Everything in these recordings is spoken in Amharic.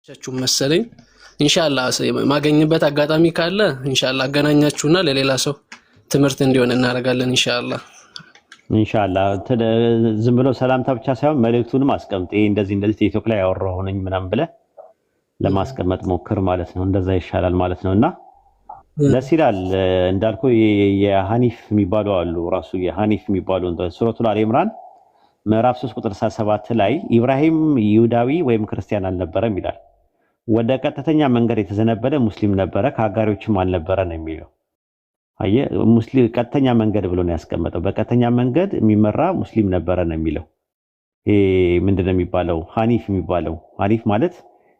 ቻችሁ መሰለኝ ኢንሻአላህ ማገኝበት አጋጣሚ ካለ ኢንሻአላህ አገናኛችሁና ለሌላ ሰው ትምህርት እንዲሆን እናደርጋለን ኢንሻአላህ ዝም ብሎ ሰላምታ ብቻ ሳይሆን መልእክቱንም አስቀምጥ እንደዚህ ቲክቶክ ላይ ያወራው ነኝ ምናምን ብለ ለማስቀመጥ ሞክር ማለት ነው እንደዛ ይሻላል ማለት ነውና ደስ ይላል እንዳልኩ የሐኒፍ የሚባሉ አሉ ራሱ የሐኒፍ የሚባሉ ሱረቱል አሊ ኢምራን ምዕራፍ 3 ቁጥር 7 ላይ ኢብራሂም ይሁዳዊ ወይም ክርስቲያን አልነበረም ይላል ወደ ቀጥተኛ መንገድ የተዘነበለ ሙስሊም ነበረ ከአጋሪዎችም አልነበረ ነው የሚለው አየ ሙስሊም ቀጥተኛ መንገድ ብሎ ነው ያስቀመጠው በቀጥተኛ መንገድ የሚመራ ሙስሊም ነበረ ነው የሚለው ምንድነው የሚባለው ሐኒፍ የሚባለው ሐኒፍ ማለት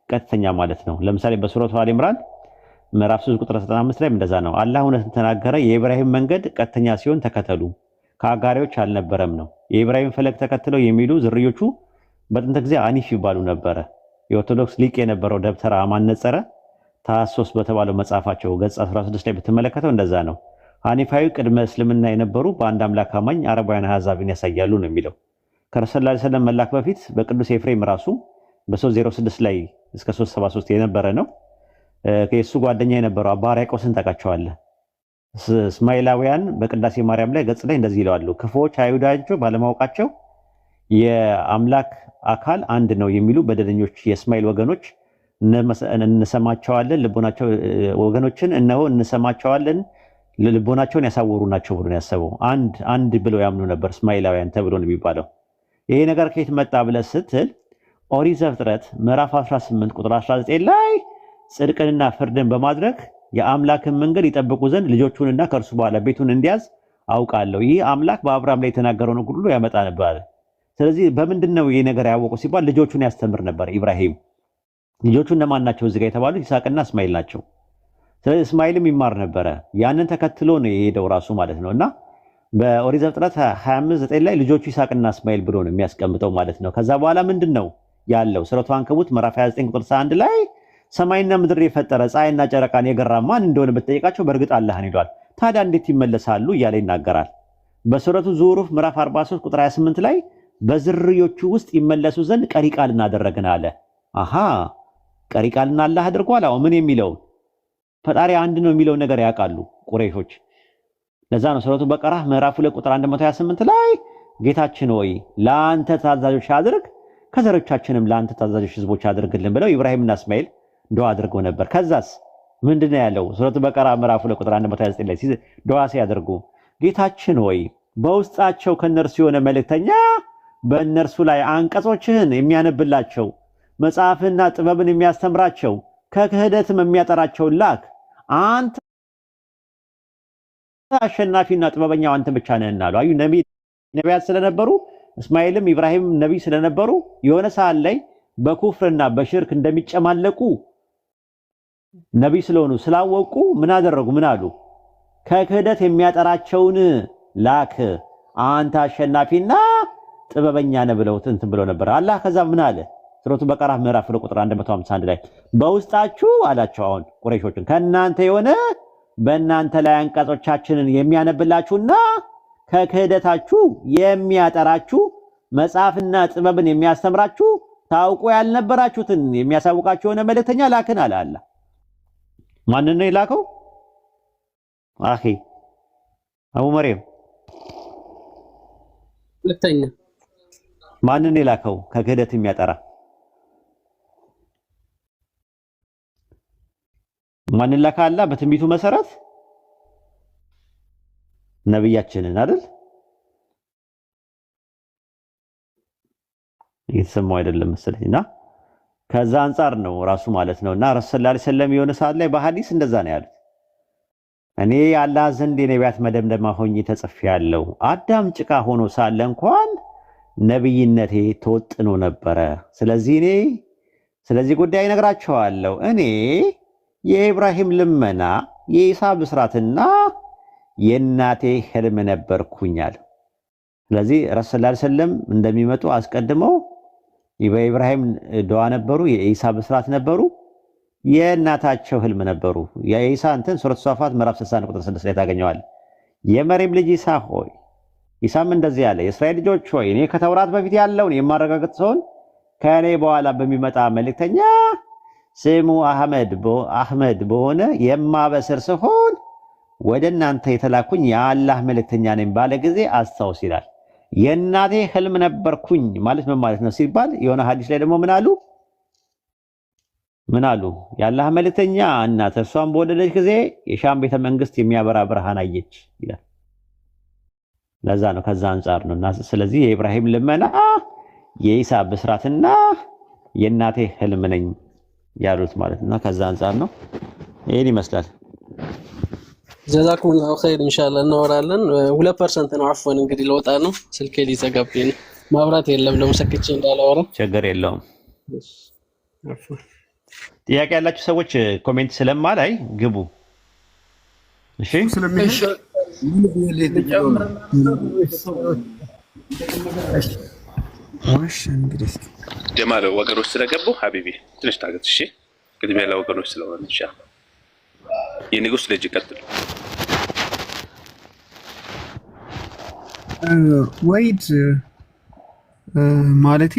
ቀጥተኛ ማለት ነው ለምሳሌ በሱረቱ አሊ ኢምራን ምዕራፍ 3 ቁጥር 95 ላይ እንደዛ ነው አላህ እውነትን ተናገረ የኢብራሂም መንገድ ቀጥተኛ ሲሆን ተከተሉ ከአጋሪዎች አልነበረም ነው የኢብራሂም ፈለግ ተከትለው የሚሉ ዝርዮቹ በጥንት ጊዜ ሐኒፍ ይባሉ ነበረ የኦርቶዶክስ ሊቅ የነበረው ደብተራ ማነጸረ ታሶስ በተባለው መጽሐፋቸው ገጽ 16 ላይ በተመለከተው እንደዛ ነው ሐኒፋዊ ቅድመ እስልምና የነበሩ በአንድ አምላክ አማኝ አረባውያን አሕዛብን ያሳያሉ ነው የሚለው ከረሱል ሰለላሁ ዐለይሂ ወሰለም መላክ በፊት በቅዱስ ኤፍሬም ራሱ በ306 ላይ እስከ 373 የነበረ ነው ከየሱ ጓደኛ የነበረው አባ ሕርያቆስን ታውቃቸዋለህ እስማኤላውያን በቅዳሴ ማርያም ላይ ገጽ ላይ እንደዚህ ይላሉ ክፉዎች አይሁዳቸው ባለማወቃቸው የአምላክ አካል አንድ ነው የሚሉ በደለኞች የእስማኤል ወገኖች እንሰማቸዋለን ልቦናቸው ወገኖችን እነሆ እንሰማቸዋለን ልቦናቸውን ያሳወሩ ናቸው ብሎ ነው ያሰበው አንድ ብለው ያምኑ ነበር እስማኤላውያን ተብሎ ነው የሚባለው ይሄ ነገር ከየት መጣ ብለህ ስትል ኦሪት ዘፍጥረት ምዕራፍ 18 ቁጥር 19 ላይ ጽድቅንና ፍርድን በማድረግ የአምላክን መንገድ ይጠብቁ ዘንድ ልጆቹንና ከርሱ በኋላ ቤቱን እንዲያዝ አውቃለሁ ይህ አምላክ በአብርሃም ላይ የተናገረው ነው ሁሉ ያመጣ ነበር ስለዚህ በምንድነው ይሄ ነገር ያወቀው ሲባል ልጆቹን ያስተምር ነበር ኢብራሂም ልጆቹ እነማን ናቸው እዚህ ጋር የተባሉት ይስሐቅና እስማኤል ናቸው ስለዚህ እስማኤልም ይማር ነበር ያንን ተከትሎ ነው የሄደው ራሱ ማለት ነውና በኦሪት ዘፍጥረት 25:9 ላይ ልጆቹ ይስሐቅና እስማኤል ብሎ ነው የሚያስቀምጠው ማለት ነው ከዛ በኋላ ምንድነው ያለው ሱረቱ አንከቡት ምዕራፍ 29 ቁጥር 1 ላይ ሰማይና ምድር የፈጠረ ፀሐይና ጨረቃን የገራ ማን እንደሆነ በተጠየቃቸው በእርግጥ አላህን ይሏል ታዲያ እንዴት ይመለሳሉ እያለ ይናገራል በሱረቱ ዙሩፍ ምዕራፍ 43 ቁጥር 28 ላይ በዝርዮቹ ውስጥ ይመለሱ ዘንድ ቀሪ ቃል እናደረግን አለ አሃ ቀሪ ቃልና አላህ አድርጓል አው ምን የሚለው ፈጣሪ አንድ ነው የሚለው ነገር ያውቃሉ ቁረይሾች ለዛ ነው ሱረቱ በቀራ ምዕራፍ 2 ቁጥር 128 ላይ ጌታችን ሆይ ለአንተ ታዛዦች አድርግ ከዘሮቻችንም ለአንተ ታዛዦች ህዝቦች አድርግልን ብለው ኢብራሂምና እስማኤል ዱዓ አድርገው ነበር ከዛስ ምንድነው ያለው ሱረቱ በቀራ ምዕራፍ 2 ቁጥር 129 ላይ ዱዓ ሲያደርጉ ጌታችን ሆይ በውስጣቸው ከነርሱ የሆነ መልእክተኛ በእነርሱ ላይ አንቀጾችህን የሚያነብላቸው መጽሐፍና ጥበብን የሚያስተምራቸው ከክህደትም የሚያጠራቸው ላክ አንተ አሸናፊና ጥበበኛው አንተ ብቻ ነህና አሉ አዩ ነቢያት ስለነበሩ እስማኤልም ኢብራሂም ነብይ ስለነበሩ የሆነ ሰዓት ላይ በኩፍርና በሽርክ እንደሚጨማለቁ ነብይ ስለሆኑ ስላወቁ ምን አደረጉ ምን አሉ ከክህደት የሚያጠራቸውን ላክ አንተ አሸናፊና ጥበበኛ ነህ ብለው እንትን ብለው ነበር አላህ ከዛ ምን አለ ሱረቱ በቀራ ምዕራፍ 2 ቁጥር 151 ላይ በውስጣችሁ አላቸው አሁን ቁረይሾችን ከናንተ የሆነ በእናንተ ላይ አንቀጾቻችንን የሚያነብላችሁና ከክህደታችሁ የሚያጠራችሁ መጽሐፍና ጥበብን የሚያስተምራችሁ ታውቁ ያልነበራችሁትን የሚያሳውቃችሁ የሆነ መልእክተኛ ላክን አለ አላህ ማንን ነው የላከው አኺ አቡ መርየም መልእክተኛ ማንን የላከው ከክህደት የሚያጠራ ማንን ላካ አላህ በትንቢቱ መሰረት ነብያችንን አይደል እየተሰማው አይደለም መሰለኝና ከዛ አንፃር ነው ራሱ ማለት ነውና ረሱል ሰለላሁ ዐለይሂ ወሰለም የሆነ ሰዓት ላይ በሐዲስ እንደዛ ነው ያሉት እኔ አላህ ዘንድ የነቢያት መደምደማ ሆኜ ተጽፌያለሁ አዳም ጭቃ ሆኖ ሳለ እንኳን ነብይነቴ ተወጥኖ ነበረ ስለዚህ ጉዳይ ነግራቸዋለሁ እኔ የኢብራሂም ልመና የኢሳ ብስራትና የናቴ ህልም ነበርኩኛል ስለዚህ ረሱል ሰለላሁ ዐለይሂ ወሰለም እንደሚመጡ አስቀድመው ኢብራሂም ዱዓ ነበሩ የኢሳ ብስራት ነበሩ የናታቸው ህልም ነበሩ የኢሳ እንትን ሱረቱ ሷፋት ምዕራፍ 60 ቁጥር 6 ላይ ታገኘዋል የመርየም ልጅ ኢሳ ሆይ ኢሳም እንደዚህ ያለ የእስራኤል ልጆች ሆይ እኔ ከተውራት በፊት ያለውን የማረጋግጥ ሰውን ከኔ በኋላ በሚመጣ መልእክተኛ ስሙ አህመድ በሆነ የማበስር ሲሆን ወደ እናንተ የተላኩኝ የአላህ መልእክተኛ ነኝ ባለ ጊዜ አስታውስ ይላል። የእናቴ ህልም ነበርኩኝ ማለት ምን ማለት ነው ሲባል የሆነ ሐዲስ ላይ ደግሞ ምን አሉ? የአላህ መልእክተኛ እናት እርሷን በወለደች ጊዜ የሻም ቤተ መንግስት የሚያበራ ብርሃን አየች ይላል። ለዛ ነው ከዛ አንጻር ነው። እና ስለዚህ የኢብራሂም ልመና የኢሳ ብስራትና የእናቴ ህልም ነኝ ያሉት ማለት ነው። ከዛ አንጻር ነው። ይሄን ይመስላል። ጀዛኩሙላሁ ኸይር። ኢንሻአላህ እናወራለን። 2% ነው። አፍወን እንግዲህ ለወጣ ነው ስልኬ ሊዘጋብኝ ነው። ማብራት የለም ደግሞ ሰክቼ እንዳላወራ ችግር የለውም። ጥያቄ ያላችሁ ሰዎች ኮሜንት ስለማላይ ግቡ። እሺ ጀማል ወገኖች ስለገቡ ሀቢቢ ትንሽ ታገት። እሺ ቅድሚያ ለወገኖች ስለሆነ ኢንሻአላህ የንጉስ ልጅ ቀጥል። ወይድ ማለቴ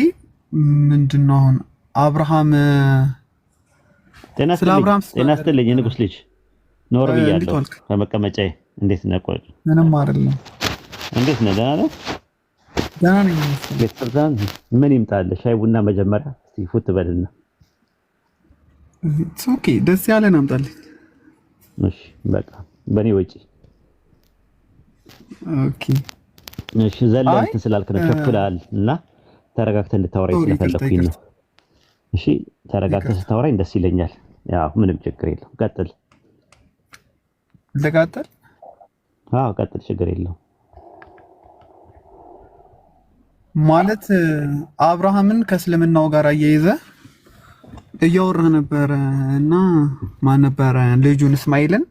ምንድነው? አሁን አብርሃም ጤና ይስጥልኝ የንጉስ ልጅ ኖር ብያለሁ ከመቀመጫዬ። እንዴት ነህ? ቆይ ምንም አይደለም። እንዴት ነህ? ደህና ነህ? ደህና ነኝ። ቤተሰብዛን ምን ይምጣልህ? ሻይ ቡና መጀመሪያ እስቲ ፉት በልና። ኦኬ ደስ ያለን አምጣልኝ። እሺ በቃ በኔ ወጪ። ኦኬ እሺ ዘለን ስላልክ ነው ቸኩላል እና ተረጋግተህ እንድታወራኝ ስለፈለኩኝ ነው። እሺ ተረጋግተህ ስታወራኝ ደስ ይለኛል። ያው ምንም ችግር የለም። ቀጥል። ልቀጥል? አዎ ቀጥል፣ ችግር የለውም። ማለት አብርሃምን ከእስልምናው ጋር አያይዘህ እያወራህ ነበረ እና ማን ነበረ ልጁን እስማኤልን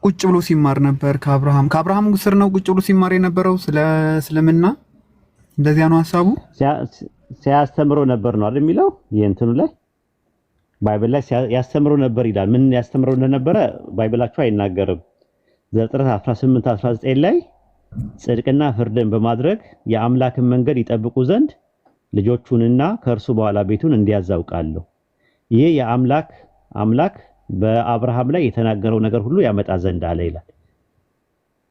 ቁጭ ብሎ ሲማር ነበር ከአብርሃም ስር ነው ቁጭ ብሎ ሲማር የነበረው ስለ እስልምና። እንደዚያ ነው ሐሳቡ። ሲያስተምረው ነበር ነው አይደል የሚለው የእንትኑ ላይ ባይብል ላይ ያስተምረው ነበር ይላል። ምን ያስተምረው እንደነበረ ባይብላችሁ አይናገርም። ዘፍጥረት 18:19 ላይ ጽድቅና ፍርድን በማድረግ የአምላክን መንገድ ይጠብቁ ዘንድ ልጆቹንና ከእርሱ በኋላ ቤቱን እንዲያዛውቃለሁ። ይሄ የአምላክ በአብርሃም ላይ የተናገረው ነገር ሁሉ ያመጣ ዘንድ አለ ይላል።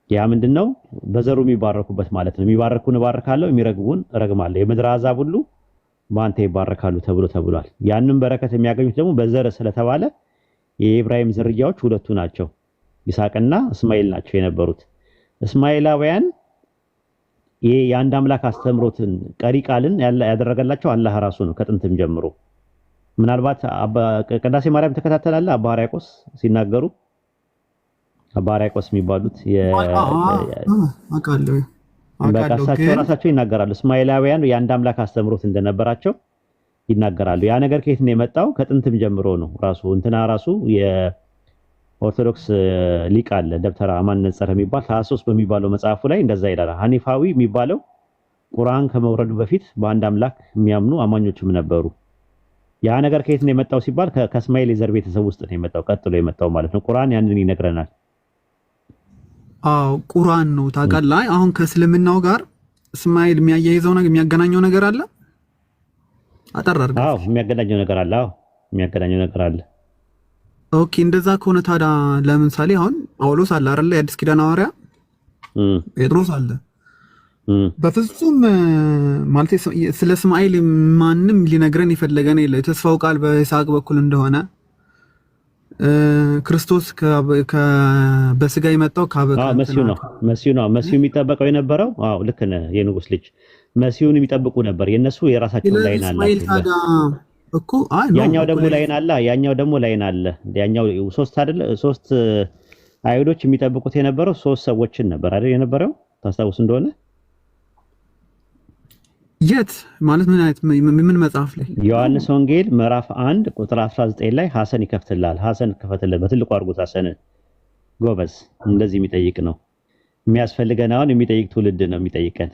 ያ ምንድነው? በዘሩ የሚባረኩበት ማለት ነው። የሚባረኩን እባርካለሁ፣ የሚረግሙን እረግማለሁ፣ የምድር አሕዛብ ሁሉ በአንተ ይባረካሉ ተብሏል። ያንን በረከት የሚያገኙት ደግሞ በዘር ስለተባለ የኢብራሂም ዝርያዎች ሁለቱ ናቸው፣ ይስሐቅና እስማኤል ናቸው የነበሩት። እስማኤላውያን ይሄ የአንድ አምላክ አስተምሮትን ቀሪ ቃልን ያደረገላቸው አላህ ራሱ ነው ከጥንትም ጀምሮ። ምናልባት ቅዳሴ ማርያም ተከታተላለህ? አባ ሕርያቆስ ሲናገሩ አባ ሕርያቆስ የሚባሉት እሳቸው ራሳቸው ይናገራሉ። እስማኤላውያን የአንድ አምላክ አስተምሮት እንደነበራቸው ይናገራሉ። ያ ነገር ከየት ነው የመጣው? ከጥንትም ጀምሮ ነው። ራሱ የኦርቶዶክስ ሊቅ አለ ደብተራ አማን ነጸረ የሚባል 23 በሚባለው መጽሐፉ ላይ እንደዛ ይላል። ሐኒፋዊ የሚባለው ቁርአን ከመውረዱ በፊት በአንድ አምላክ የሚያምኑ አማኞችም ነበሩ። ያ ነገር ከየት ነው የመጣው ሲባል ከእስማኤል የዘር ቤተሰብ ውስጥ ነው የመጣው፣ ቀጥሎ የመጣው ማለት ነው። ቁርአን ያንን ይነግረናል። አዎ ቁርአን ነው ታውቃለህ። አሁን ከእስልምናው ጋር እስማኤል የሚያያይዘው ነገር የሚያገናኘው ነገር አለ። አጠራር አዎ የሚያገናኘው ነገር አለ። ኦኬ እንደዛ ከሆነ ታዲያ ለምሳሌ አሁን ጳውሎስ አለ አይደል? የአዲስ ኪዳን ሐዋርያ ጴጥሮስ አለ። በፍጹም ማለት ስለ እስማኤል ማንም ሊነግረን የፈለገን የለ። የተስፋው ቃል በይስሐቅ በኩል እንደሆነ ክርስቶስ በስጋ የመጣው መሲሁ ነው የሚጠበቀው የነበረው። አዎ ልክ ነህ የንጉስ ልጅ። መሲሁን የሚጠብቁ ነበር። የነሱ የራሳቸው ላይን አላቸው እኮ። ያኛው ደግሞ ላይን አለ። ያኛው ሶስት አይሁዶች የሚጠብቁት የነበረው 3 ሰዎችን ነበር አይደል የነበረው? ታስታውስ እንደሆነ የት ማለት ምን መጽሐፍ ላይ? ዮሐንስ ወንጌል ምዕራፍ 1 ቁጥር 19 ላይ ሐሰን ይከፍትልሃል። ሐሰን ከፈተለ በትልቁ አድርጎት ሐሰንን ጎበዝ። እንደዚህ የሚጠይቅ ነው የሚያስፈልገን። አሁን የሚጠይቅ ትውልድ ነው የሚጠይቀን።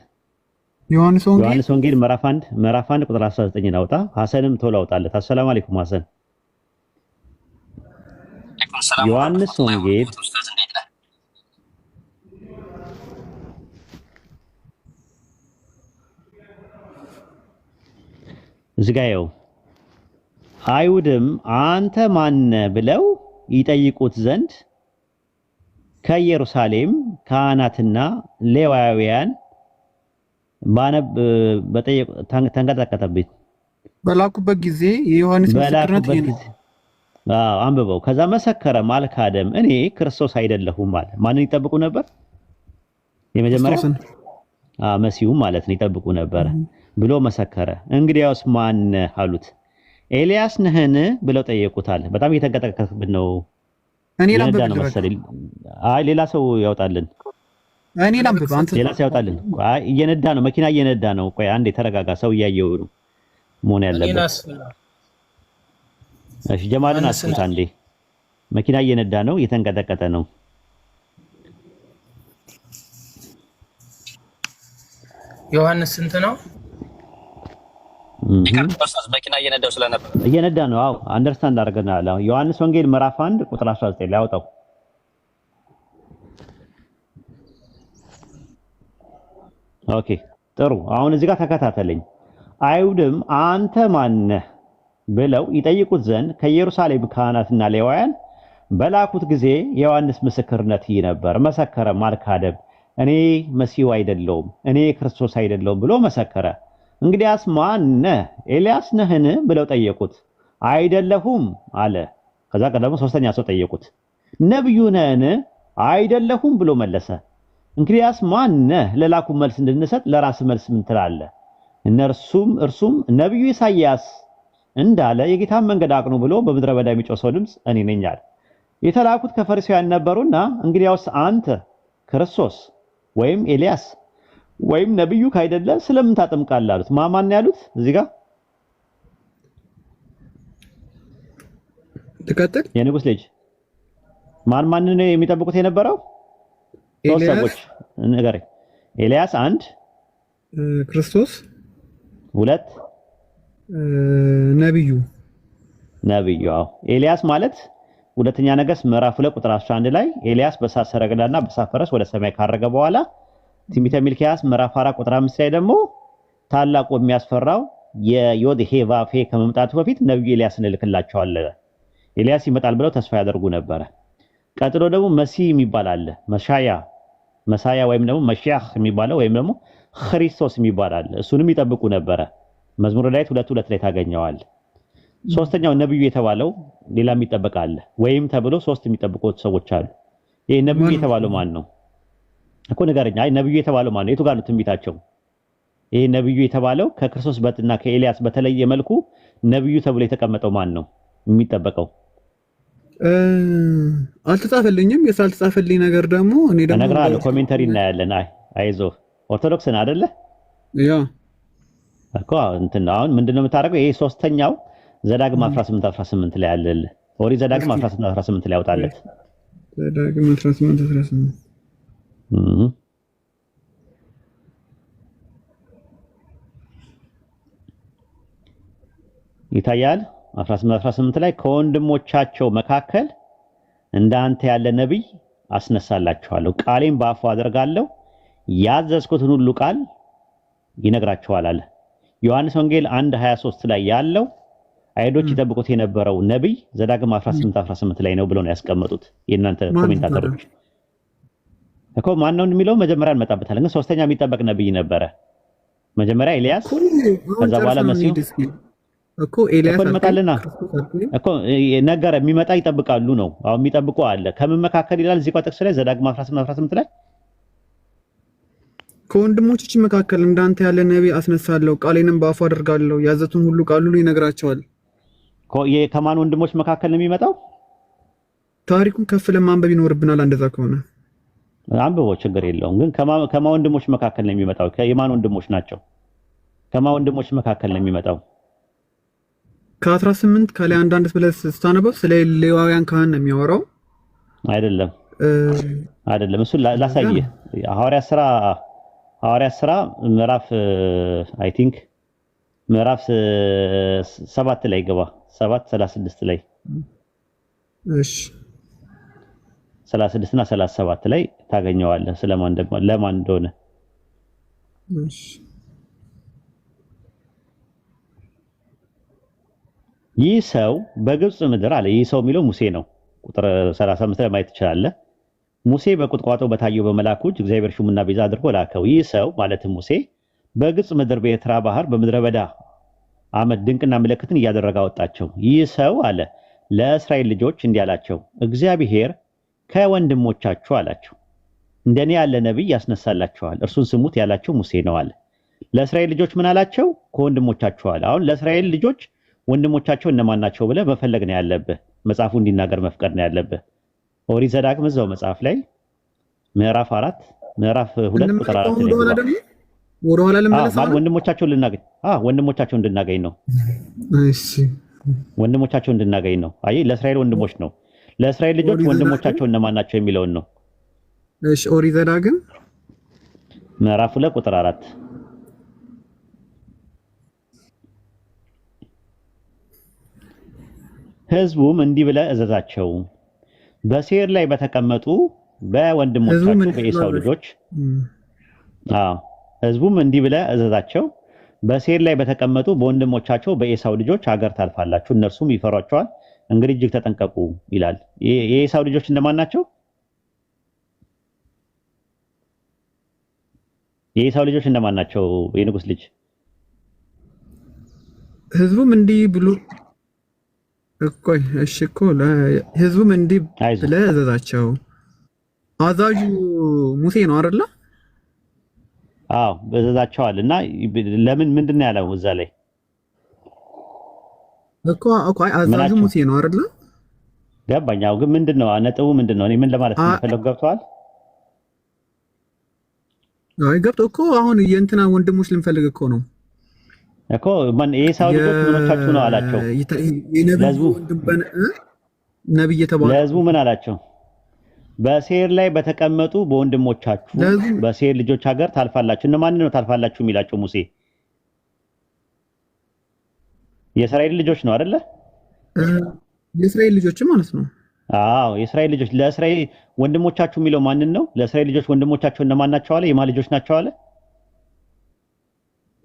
ዮሐንስ ወንጌል ምዕራፍ 1 ቁጥር 19 አውጣ። ሐሰንም ቶሎ አውጣለት። አሰላሙ አለይኩም ሐሰን። ዮሐንስ ወንጌል እዚህ ጋር ያው አይሁድም አንተ ማነ ብለው ይጠይቁት ዘንድ ከኢየሩሳሌም ካህናትና ሌዋውያን በጠየቁ ተንቀጠቀጠብኝ። በላኩበት ጊዜ የዮሐንስ ምስክርነት አንብበው። ከዛ መሰከረ አልካደም፣ እኔ ክርስቶስ አይደለሁም አለ። ማንን ይጠብቁ ነበር? የመጀመሪያው መሲሁ ማለት ነው ይጠብቁ ነበር ብሎ መሰከረ። እንግዲያውስ ማን አሉት? ኤልያስ ነህን ብለው ጠየቁታል። በጣም እየተንቀጠቀጠብን ነው። እኔ ላምብብ ነው መሰለኝ። አይ ሌላ ሰው ያውጣልን። እኔ ላምብብ አንተ ሌላ ሰው ያውጣልን። አይ እየነዳ ነው፣ መኪና እየነዳ ነው። ቆይ አንዴ ተረጋጋ። ሰው እያየው ነው መሆን ያለበት። እሺ ጀማልን አስቡት አንዴ። መኪና እየነዳ ነው፣ እየተንቀጠቀጠ ነው። ዮሐንስ ስንት ነው? ክርስቶስ መኪና እየነዳው ስለነበር እየነዳ ነው። አዎ አንደርስታንድ አድርገናል። ዮሐንስ ወንጌል ምዕራፍ 1 ቁጥር 19 ላይ አውጣው። ኦኬ ጥሩ። አሁን እዚህ ጋር ተከታተለኝ። አይሁድም አንተ ማነህ ብለው ይጠይቁት ዘንድ ከኢየሩሳሌም ካህናትና ሌዋውያን በላኩት ጊዜ የዮሐንስ ምስክርነት ይህ ነበር። መሰከረም አልካደም፣ እኔ መሲሁ አይደለሁም፣ እኔ ክርስቶስ አይደለሁም ብሎ መሰከረ። እንግዲያስ ማን ነህ? ኤልያስ ነህን ብለው ጠየቁት። አይደለሁም አለ። ከዛ ቀደም ሶስተኛ ሰው ጠየቁት። ነብዩ ነህን? አይደለሁም ብሎ መለሰ። እንግዲያስ ማን ነህ? ለላኩ መልስ እንድንሰጥ ለራስ መልስ ምን ትላለህ? እርሱም ነብዩ ኢሳይያስ እንዳለ የጌታን መንገድ አቅኑ ብሎ በምድረ በዳ የሚጮህ ሰው ድምፅ እኔ ነኝ አለ። የተላኩት ከፈሪሳውያን ነበሩና እንግዲያውስ አንተ ክርስቶስ ወይም ኤልያስ ወይም ነብዩ ካይደለ ስለምን ታጠምቃለህ አሉት። ማን ያሉት እዚህ ጋር ተከተል የንጉስ ልጅ ማን ነው የሚጠብቁት የነበረው? ሶስት ሰዎች ንገረኝ። ኤልያስ አንድ፣ ክርስቶስ ሁለት፣ ነብዩ። አዎ ኤልያስ ማለት ሁለተኛ ነገሥት ምዕራፍ 2 ቁጥር 11 ላይ ኤልያስ በእሳት ሰረገላና በእሳት ፈረስ ወደ ሰማይ ካረገ በኋላ ትንቢተ ሚልክያስ ምዕራፍ 4 ቁጥር 5 ላይ ደግሞ ታላቁ የሚያስፈራው የዮድሄቫፌ ከመምጣቱ በፊት ነብዩ ኤልያስን እልክላቸዋለሁ። ኤልያስ ይመጣል ብለው ተስፋ ያደርጉ ነበረ። ቀጥሎ ደግሞ መሲህ የሚባል አለ። መሳያ ወይም ደግሞ መሺያህ የሚባለው ወይም ደግሞ ክርስቶስ የሚባል አለ። እሱንም ይጠብቁ ነበረ። መዝሙረ ዳዊት 2:2 ላይ ታገኘዋል። ሶስተኛው ነብዩ የተባለው ሌላ የሚጠበቅ አለ። ወይም ተብሎ ሶስት የሚጠብቁት ሰዎች አሉ። ይሄ ነብዩ የተባለው ማን ነው እኮ ንገረኝ። አይ ነብዩ የተባለው ማን ነው? የቱ ጋር ነው ትንቢታቸው? ይሄ ነብዩ የተባለው ከክርስቶስ በትና ከኤልያስ በተለየ መልኩ ነብዩ ተብሎ የተቀመጠው ማን ነው የሚጠበቀው? አልተጻፈልኝም። የሳልተጻፈልኝ ነገር ደግሞ እኔ ደግሞ እነግርሃለሁ። ኮሜንተሪ እናያለን። አይዞህ ኦርቶዶክስ ነህ አይደለ? ያ እኮ እንትን አሁን ምንድነው የምታደርገው? ይሄ ሶስተኛው ዘዳግም 18 ላይ አለል። ኦሪት ዘዳግም 18 ላይ ያውጣለት። ዘዳግም 18 ይታያል። 18 ላይ ከወንድሞቻቸው መካከል እንዳንተ ያለ ነብይ አስነሳላችኋለሁ፣ ቃሌን በአፉ አደርጋለሁ፣ ያዘዝኩትን ሁሉ ቃል ይነግራችኋል አለ። ዮሐንስ ወንጌል 1:23 ላይ ያለው አይሁዶች ይጠብቁት የነበረው ነብይ ዘዳግም 18 ላይ ነው ብለው ነው ያስቀመጡት የእናንተ ኮሜንታተሮች። እኮ ማን ነው የሚለው መጀመሪያ እንመጣበታለን። ግን ሶስተኛ የሚጠበቅ ነብይ ነበረ። መጀመሪያ ኤልያስ፣ ከዛ በኋላ መሲሁ እኮ ኤልያስ እንመጣለና እኮ ነገረ የሚመጣ ይጠብቃሉ ነው። አሁን የሚጠብቁ አለ። ከምን መካከል ይላል እዚህ ጥቅስ ላይ ዘዳግም 18 ላይ ከወንድሞችሽ መካከል እንዳንተ ያለ ነብይ አስነሳለሁ፣ ቃሌንም በአፉ አደርጋለሁ፣ ያዘዙትን ሁሉ ቃል ሁሉ ይነግራቸዋል። ከማን ወንድሞች መካከል ነው የሚመጣው? ታሪኩን ከፍ ለማንበብ ይኖርብናል። እንደዛ ከሆነ አንብቦ ችግር የለውም። ግን ከማን ወንድሞች መካከል ነው የሚመጣው? የማን ወንድሞች ናቸው? ከማን ወንድሞች መካከል ነው የሚመጣው? ከ18 ከላይ አንዳንድ ብለህ ስታነበው ስለ ሌዋውያን ካህን ነው የሚያወራው። አይደለም እሱ ላሳየህ። ሐዋርያት ሥራ ምዕራፍ አይ ቲንክ ምዕራፍ 7 ላይ ገባ 7:36 ላይ እሺ 36 እና 37 ላይ ታገኘዋለህ ለማን እንደሆነ። እሺ ይህ ሰው በግብፅ ምድር አለ። ይህ ሰው የሚለው ሙሴ ነው። ቁጥር 35 ላይ ማየት ትችላለህ። ሙሴ በቁጥቋጦ በታየው በመልአኩ እጅ እግዚአብሔር ሹምና ቤዛ አድርጎ ላከው። ይህ ሰው ማለትም ሙሴ በግብፅ ምድር በኤርትራ ባህር በምድረ በዳ ዓመት ድንቅና ምልክትን እያደረገ አወጣቸው። ይህ ሰው አለ ለእስራኤል ልጆች እንዲህ አላቸው፣ እግዚአብሔር ከወንድሞቻችሁ አላቸው እንደኔ ያለ ነቢይ ያስነሳላችኋል፣ እርሱን ስሙት ያላቸው ሙሴ ነው አለ። ለእስራኤል ልጆች ምን አላቸው? ከወንድሞቻችሁ አለ። አሁን ለእስራኤል ልጆች ወንድሞቻቸው እነማን ናቸው ብለህ መፈለግ ነው ያለብህ። መጽሐፉ እንዲናገር መፍቀድ ነው ያለብህ። ኦሪት ዘዳግም እዛው መጽሐፍ ላይ ምዕራፍ 4 ምዕራፍ 2 ቁጥር 4 ላይ ወደ ኋላ ልመለሳለሁ። ወንድሞቻቸውን ልናገኝ ወንድሞቻቸውን እንድናገኝ ነው። እሺ ወንድሞቻቸውን እንድናገኝ ነው። አይ ለእስራኤል ወንድሞች ነው። ለእስራኤል ልጆች ወንድሞቻቸው እነማን ናቸው የሚለውን ነው። እሺ ኦሪት ዘዳግም ምዕራፍ 2 ቁጥር 4 ሕዝቡም እንዲህ ብለህ እዘዛቸው በሴር ላይ በተቀመጡ በወንድሞቻቸው በኤሳው ልጆች ሕዝቡም እንዲህ ብለህ እዘዛቸው በሴር ላይ በተቀመጡ በወንድሞቻቸው በኤሳው ልጆች ሀገር ታልፋላችሁ፣ እነርሱም ይፈሯቸዋል። እንግዲህ እጅግ ተጠንቀቁ ይላል። የኤሳው ልጆች እንደማን ናቸው? የኤሳው ልጆች እንደማን ናቸው? የንጉስ ልጅ ሕዝቡም እንዲህ ብሎ እኮይ እሺ እኮ ሕዝቡም እንዲህ ብለህ እዘዛቸው። አዛዡ ሙሴ ነው አይደለ? አዎ በዘዛቸዋል። እና ለምን ምንድነው ያለው እዛ ላይ እኮ አዛዡ ሙሴ ነው አይደለ? ገባኛው። ግን ምንድነው ነጥቡ ምንድነው? እኔ ምን ለማለት ነው ገብቷል? አይ ገብቶ እኮ አሁን የእንትና ወንድሞች ልንፈልግ እኮ ነው እኮ ማን የኤሳው ልጆች ምኖቻችሁ ነው አላቸው። ለህዝቡ ነብይ የተባለ ለህዝቡ ምን አላቸው? በሴር ላይ በተቀመጡ በወንድሞቻችሁ በሴር ልጆች ሀገር ታልፋላችሁ። እነማን ነው ታልፋላችሁ የሚላቸው ሙሴ? የእስራኤል ልጆች ነው አይደለ? የእስራኤል ልጆች ማለት ነው። አዎ የእስራኤል ልጆች። ለእስራኤል ወንድሞቻችሁ የሚለው ማንን ነው? ለእስራኤል ልጆች ወንድሞቻቸው እነማን ናቸው አለ? የማን ልጆች ናቸው አለ?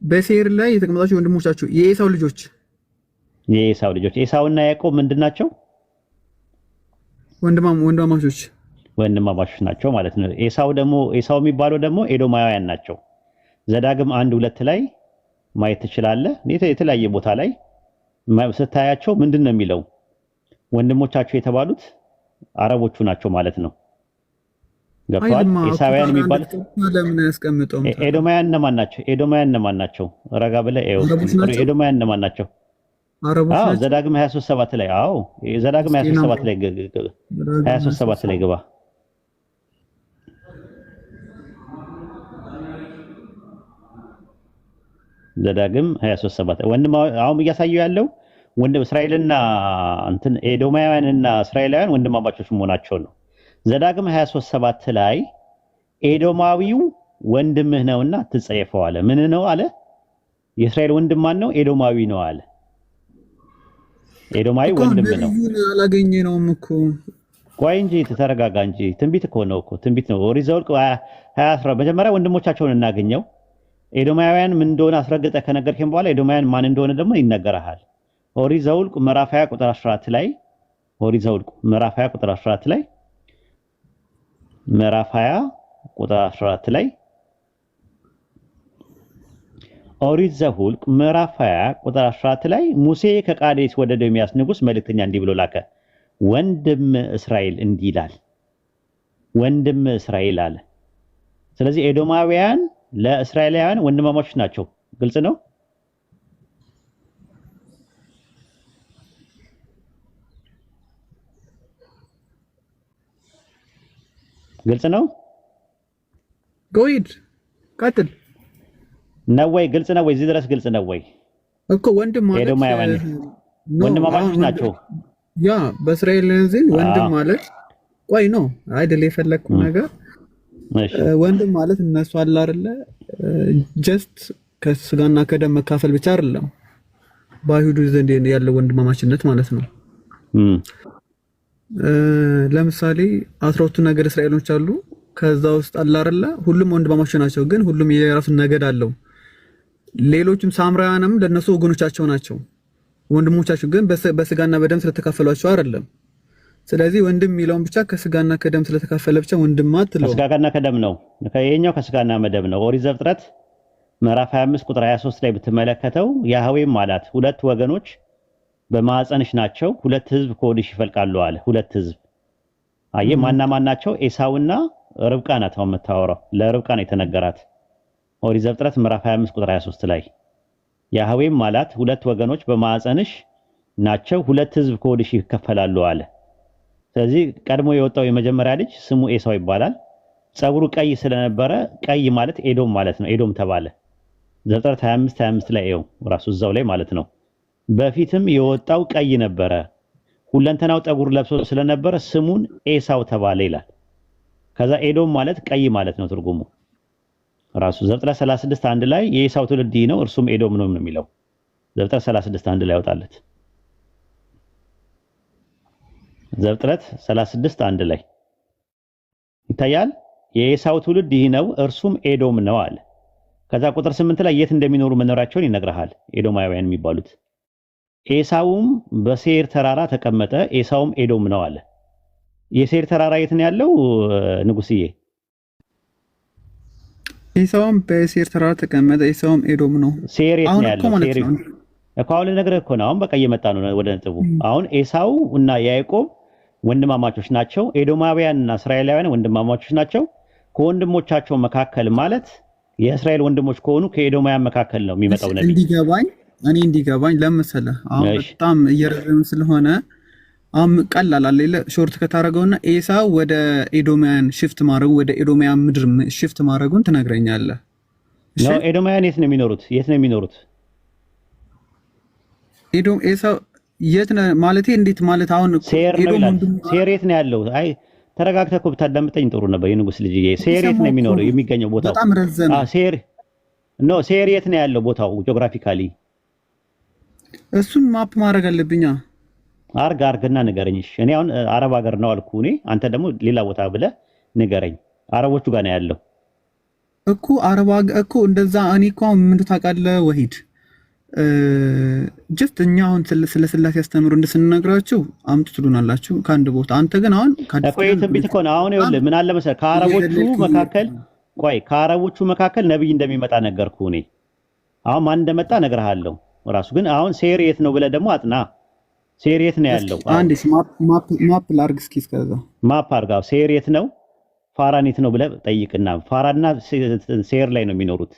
በሴር ላይ የተቀመጣችሁ ወንድሞቻችሁ የኤሳው ልጆች። የኤሳው ልጆች ኤሳውና ያዕቆብ ምንድናቸው? ወንድማማቾች ናቸው ማለት ነው። ኤሳው የሚባለው ደግሞ ኤዶማውያን ናቸው። ዘዳግም 1:2 ላይ ማየት ትችላለህ። የተለያየ ቦታ ላይ ስታያቸው ምንድነው የሚለው? ወንድሞቻቸው የተባሉት አረቦቹ ናቸው ማለት ነው። ገብቷል? ኤሳውያን የሚባሉት ለምን ያስቀምጠው? ኤዶማውያን እነማን ናቸው? ኤዶማውያን እነማን ናቸው? ረጋ ብለህ ኤዶማውያን እነማን ናቸው? አዎ ዘዳግም 23:7 ላይ አዎ ዘዳግም 23:7 ላይ 23:7 ላይ ግባ። ዘዳግም 23:7 አሁን እያሳየው ያለው እስራኤልና እንትን ኤዶማውያንና እስራኤላውያን ወንድማማቾች መሆናቸው ነው። ዘዳግም 23:7 ላይ ኤዶማዊው ወንድምህ ነውና አትጸየፈው አለ። ምን ነው አለ? የእስራኤል ወንድም ማን ነው? ኤዶማዊ ነው አለ። ኤዶማዊ ወንድም ነው። አላገኘነውም እኮ ቆይ እንጂ ተረጋጋ እንጂ። ትንቢት እኮ ነው ትንቢት ነው። ኦሪት ዘኍልቍ 20 መጀመሪያ ወንድሞቻቸውን እናገኘው። ኤዶማውያን ምን እንደሆነ አስረግጠ ከነገርከኝ በኋላ ኤዶማውያን ማን እንደሆነ ደግሞ ይነገራል። ኦሪት ዘኍልቍ ምዕራፍ 20 ቁጥር 14 ላይ ኦሪት ዘኍልቍ ምዕራፍ 20 ቁጥር 14 ላይ ምዕራፍ 20 ቁጥር 14 ላይ ኦሪት ዘኍልቍ ምዕራፍ 20 ቁጥር 14 ላይ ሙሴ ከቃዴስ ወደ ኤዶምያስ ንጉስ መልእክተኛ እንዲህ ብሎ ላከ። ወንድም እስራኤል እንዲህ ይላል። ወንድም እስራኤል አለ። ስለዚህ ኤዶማውያን ለእስራኤላውያን ወንድማማቾች ናቸው። ግልጽ ነው። ግልጽ ነው። ጎይድ ቀጥል ነው ወይ? ግልጽ ነው ወይ? እዚህ ድረስ ግልጽ ነው ወይ? እኮ ወንድም ማለት ኤዶማውያን ወንድማማቾች ናቸው። ያ በእስራኤል ዘንድ ወንድም ማለት ቆይ ነው አይደል? የፈለኩ ነገር ወንድም ማለት እነሱ አለ አይደለ? ጀስት ከስጋና ከደም መካፈል ብቻ አይደለም። በአይሁድ ዘንድ ያለው ወንድማማችነት ማለት ነው። ለምሳሌ 12ቱ ነገድ እስራኤሎች አሉ። ከዛ ውስጥ አለ አይደለ? ሁሉም ወንድማማቾች ናቸው፣ ግን ሁሉም የራሱ ነገድ አለው። ሌሎችም ሳምራውያንም ለነሱ ወገኖቻቸው ናቸው። ወንድሞቻችሁ ግን በስጋና በደም ስለተካፈሏቸው አይደለም። ስለዚህ ወንድም የሚለውን ብቻ ከስጋና ከደም ስለተካፈለ ብቻ ወንድም አትለው። ከስጋና ከደም ነው። ይሄኛው ከስጋና መደም ነው። ኦሪት ዘፍጥረት ምዕራፍ 25 ቁጥር 23 ላይ ብትመለከተው ያህዌም አላት ሁለት ወገኖች በማዕፀንሽ ናቸው፣ ሁለት ህዝብ ከሆድሽ ይፈልቃሉ አለ። ሁለት ህዝብ አየ ማና ናቸው? ኤሳውና ርብቃ ናት። አሁን የምታወራው ለርብቃ ነው የተነገራት። ኦሪት ዘፍጥረት ምዕራፍ 25 ቁጥር 23 ላይ ያህዌም አላት ሁለት ወገኖች በማዕፀንሽ ናቸው፣ ሁለት ህዝብ ከሆድሽ ይከፈላሉ አለ። ስለዚህ ቀድሞ የወጣው የመጀመሪያ ልጅ ስሙ ኤሳው ይባላል። ጸጉሩ ቀይ ስለነበረ ቀይ ማለት ኤዶም ማለት ነው። ኤዶም ተባለ። ዘፍጥረት 25 ላይ ነው ራሱ እዛው ላይ ማለት ነው። በፊትም የወጣው ቀይ ነበረ፣ ሁለንተናው ጸጉር ለብሶ ስለነበረ ስሙን ኤሳው ተባለ ይላል። ከዛ ኤዶም ማለት ቀይ ማለት ነው ትርጉሙ ራሱ። ዘፍጥረት 36:1 ላይ የኤሳው ትውልድ ነው እርሱም ኤዶም ነው የሚለው ዘፍጥረት 36:1 ላይ ያወጣለት። ዘፍጥረት 36:1 ላይ ይታያል። የኤሳው ትውልድ ይህ ነው እርሱም ኤዶም ነው አለ። ከዛ ቁጥር 8 ላይ የት እንደሚኖሩ መኖራቸውን ይነግርሃል። ኤዶማውያን የሚባሉት ኤሳውም በሴር ተራራ ተቀመጠ፣ ኤሳውም ኤዶም ነው አለ። የሴር ተራራ የት ነው ያለው ንጉስዬ? ኤሳውም በሴር ተራራ ተቀመጠ፣ ኤሳውም ኤዶም ነው። ሴር የት ነው ያለው? ሴር እኮ ነገር እኮ ነው። አሁን በቃ እየመጣ ነው ወደ ነጥቡ። አሁን ኤሳው እና ያዕቆብ ወንድማማቾች ናቸው። ኤዶማውያንና እስራኤላውያን ወንድማማቾች ናቸው። ከወንድሞቻቸው መካከል ማለት የእስራኤል ወንድሞች ከሆኑ ከኤዶማውያን መካከል ነው የሚመጣው ነብይ። እንዲገባኝ ለምሳሌህ አሁን በጣም እየረዘመ ስለሆነ አሁን ቀላል አይደለ? ሾርት ከታረገውና ኤሳው ወደ ኤዶማውያን ሽፍት ማድረጉ ወደ ኤዶማውያን ምድር ሽፍት ማድረጉን ትነግረኛለህ። ነው ኤዶማውያን የት ነው የሚኖሩት? የት ነው የሚኖሩት? ኤሳው የት ነው ማለት እንዴት ማለት አሁን ሴር ነው ይላል። ሴር የት ነው ያለው? አይ ተረጋግተህ እኮ ብታዳምጠኝ ጥሩ ነበር የንጉስ ልጅ። ሴር የት ነው የሚኖረው? የሚገኘው ቦታው በጣም ረዘመ። ሴር የት ነው ያለው ቦታው ጂኦግራፊካሊ? እሱን ማፕ ማድረግ አለብኛ። አርግና ንገረኝ። እኔ አሁን አረብ ሀገር ነው አልኩ እኔ፣ አንተ ደግሞ ሌላ ቦታ ብለህ ንገረኝ። አረቦቹ ጋር ነው ያለው እኮ አረብ ሀገር እኮ እንደዛ። እኔ እኮ ምን ታውቃለህ ወሂድ ጀስት እኛ አሁን ስለ ስላሴ ያስተምሩ እንደስንነግራችሁ አምጡ ትሉናላችሁ ከአንድ ቦታ። አንተ ግን አሁን ትንቢት እኮ ነው። አሁን ይኸውልህ ምን አለ መሰለህ ከአረቦቹ መካከል ነብይ እንደሚመጣ ነገርኩህ እኔ። አሁን ማን እንደመጣ እነግርሃለሁ ራሱ። ግን አሁን ሴር የት ነው ብለህ ደግሞ አጥና። ሴር የት ነው ያለው? አንዴ ማፕ ላርግ እስኪ። እስከዛ ማፕ አድርጋው። ሴር የት ነው ፋራን የት ነው ብለህ ጠይቅና፣ ፋራና ሴር ላይ ነው የሚኖሩት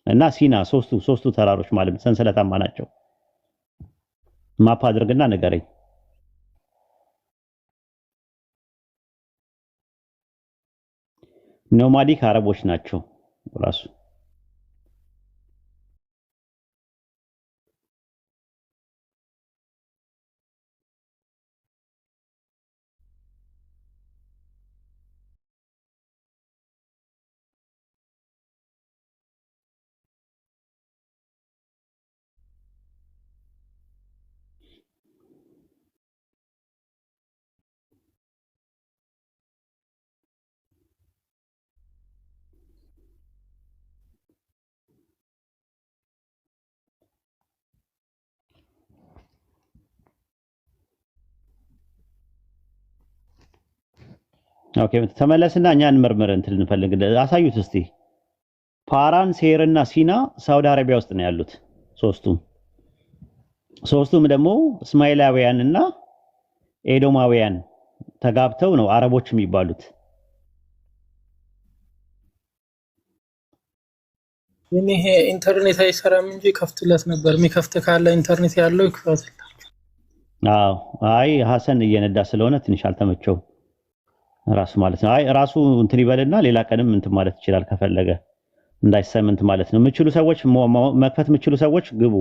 እና ሲና ሶስቱ ተራሮች ማለት ሰንሰለታማ ናቸው። ማፕ አድርግና ንገረኝ። ኖማዲክ አረቦች ናቸው ራሱ። ኦኬ ተመለስና እኛን መርመር እንትን እንፈልግ። አሳዩት እስቲ። ፓራን፣ ሴርና ሲና ሳውዲ አረቢያ ውስጥ ነው ያሉት ሶስቱም ደግሞ እስማኤላውያንና ኤዶማውያን ተጋብተው ነው አረቦች የሚባሉት። ይሄ ኢንተርኔት አይሰራም እንጂ ከፍትለት ነበር። የሚከፍት ካለ ኢንተርኔት ያለው ይከፍትላል። አዎ አይ ሐሰን እየነዳ ስለሆነ ትንሽ አልተመቸው ራሱ ማለት ነው። አይ ራሱ እንትን ይበልና ሌላ ቀንም እንትን ማለት ይችላል ከፈለገ እንዳይሰምንት ማለት ነው። የምትችሉ ሰዎች መክፈት የምትችሉ ሰዎች ግቡ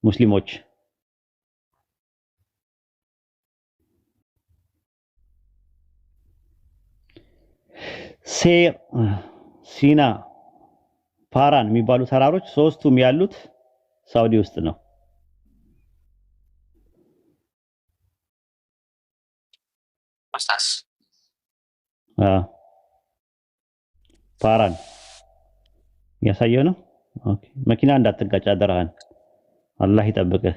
ሙስሊሞች። ሴር፣ ሲና፣ ፓራን የሚባሉ ተራሮች ሶስቱም ያሉት ሳውዲ ውስጥ ነው። ፓራን ያሳየው ነው። ኦኬ መኪና እንዳትጋጭ አደራህን። አላህ ይጠብቅህ።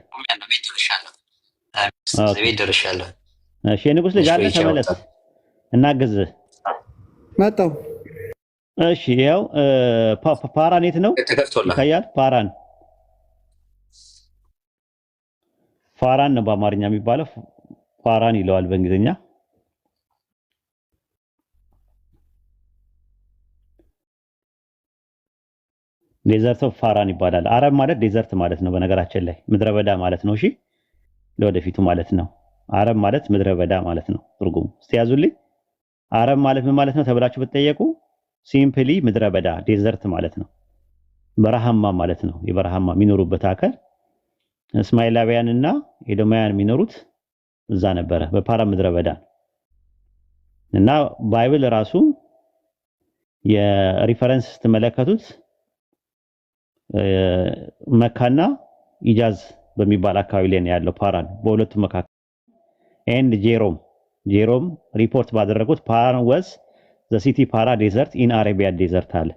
ቤት ደርሻለሁ። እሺ የንጉስ ልጅ አለ ተመለስ እናግዝህ። መጣሁ። እሺ ያው ፓራን የት ነው ይታያል? ፋራን ነው በአማርኛ የሚባለው። ፋራን ይለዋል በእንግሊዝኛ። ዴዘርት ኦፍ ፋራን ይባላል። አረብ ማለት ዴዘርት ማለት ነው በነገራችን ላይ ምድረ በዳ ማለት ነው። እሺ ለወደፊቱ ማለት ነው። አረብ ማለት ምድረ በዳ ማለት ነው ትርጉሙ። እስቲ ያዙልኝ። አረብ ማለት ምን ማለት ነው ተብላችሁ ብትጠየቁ ሲምፕሊ ምድረ በዳ ዴዘርት ማለት ነው። በረሃማ ማለት ነው። የበረሃማ የሚኖሩበት አካል እስማኤላውያንና ኤዶማውያን የሚኖሩት እዛ ነበረ በፓራ ምድረ በዳ እና ባይብል ራሱ የሪፈረንስ ስትመለከቱት መካና ኢጃዝ በሚባል አካባቢ ላይ ነው ያለው ፓራን በሁለቱ መካከል ኤንድ ጄሮም ሪፖርት ባደረጉት ፓራን ወዝ ዘ ሲቲ ፓራ ዴዘርት ኢን አረቢያ ዴዘርት አለ።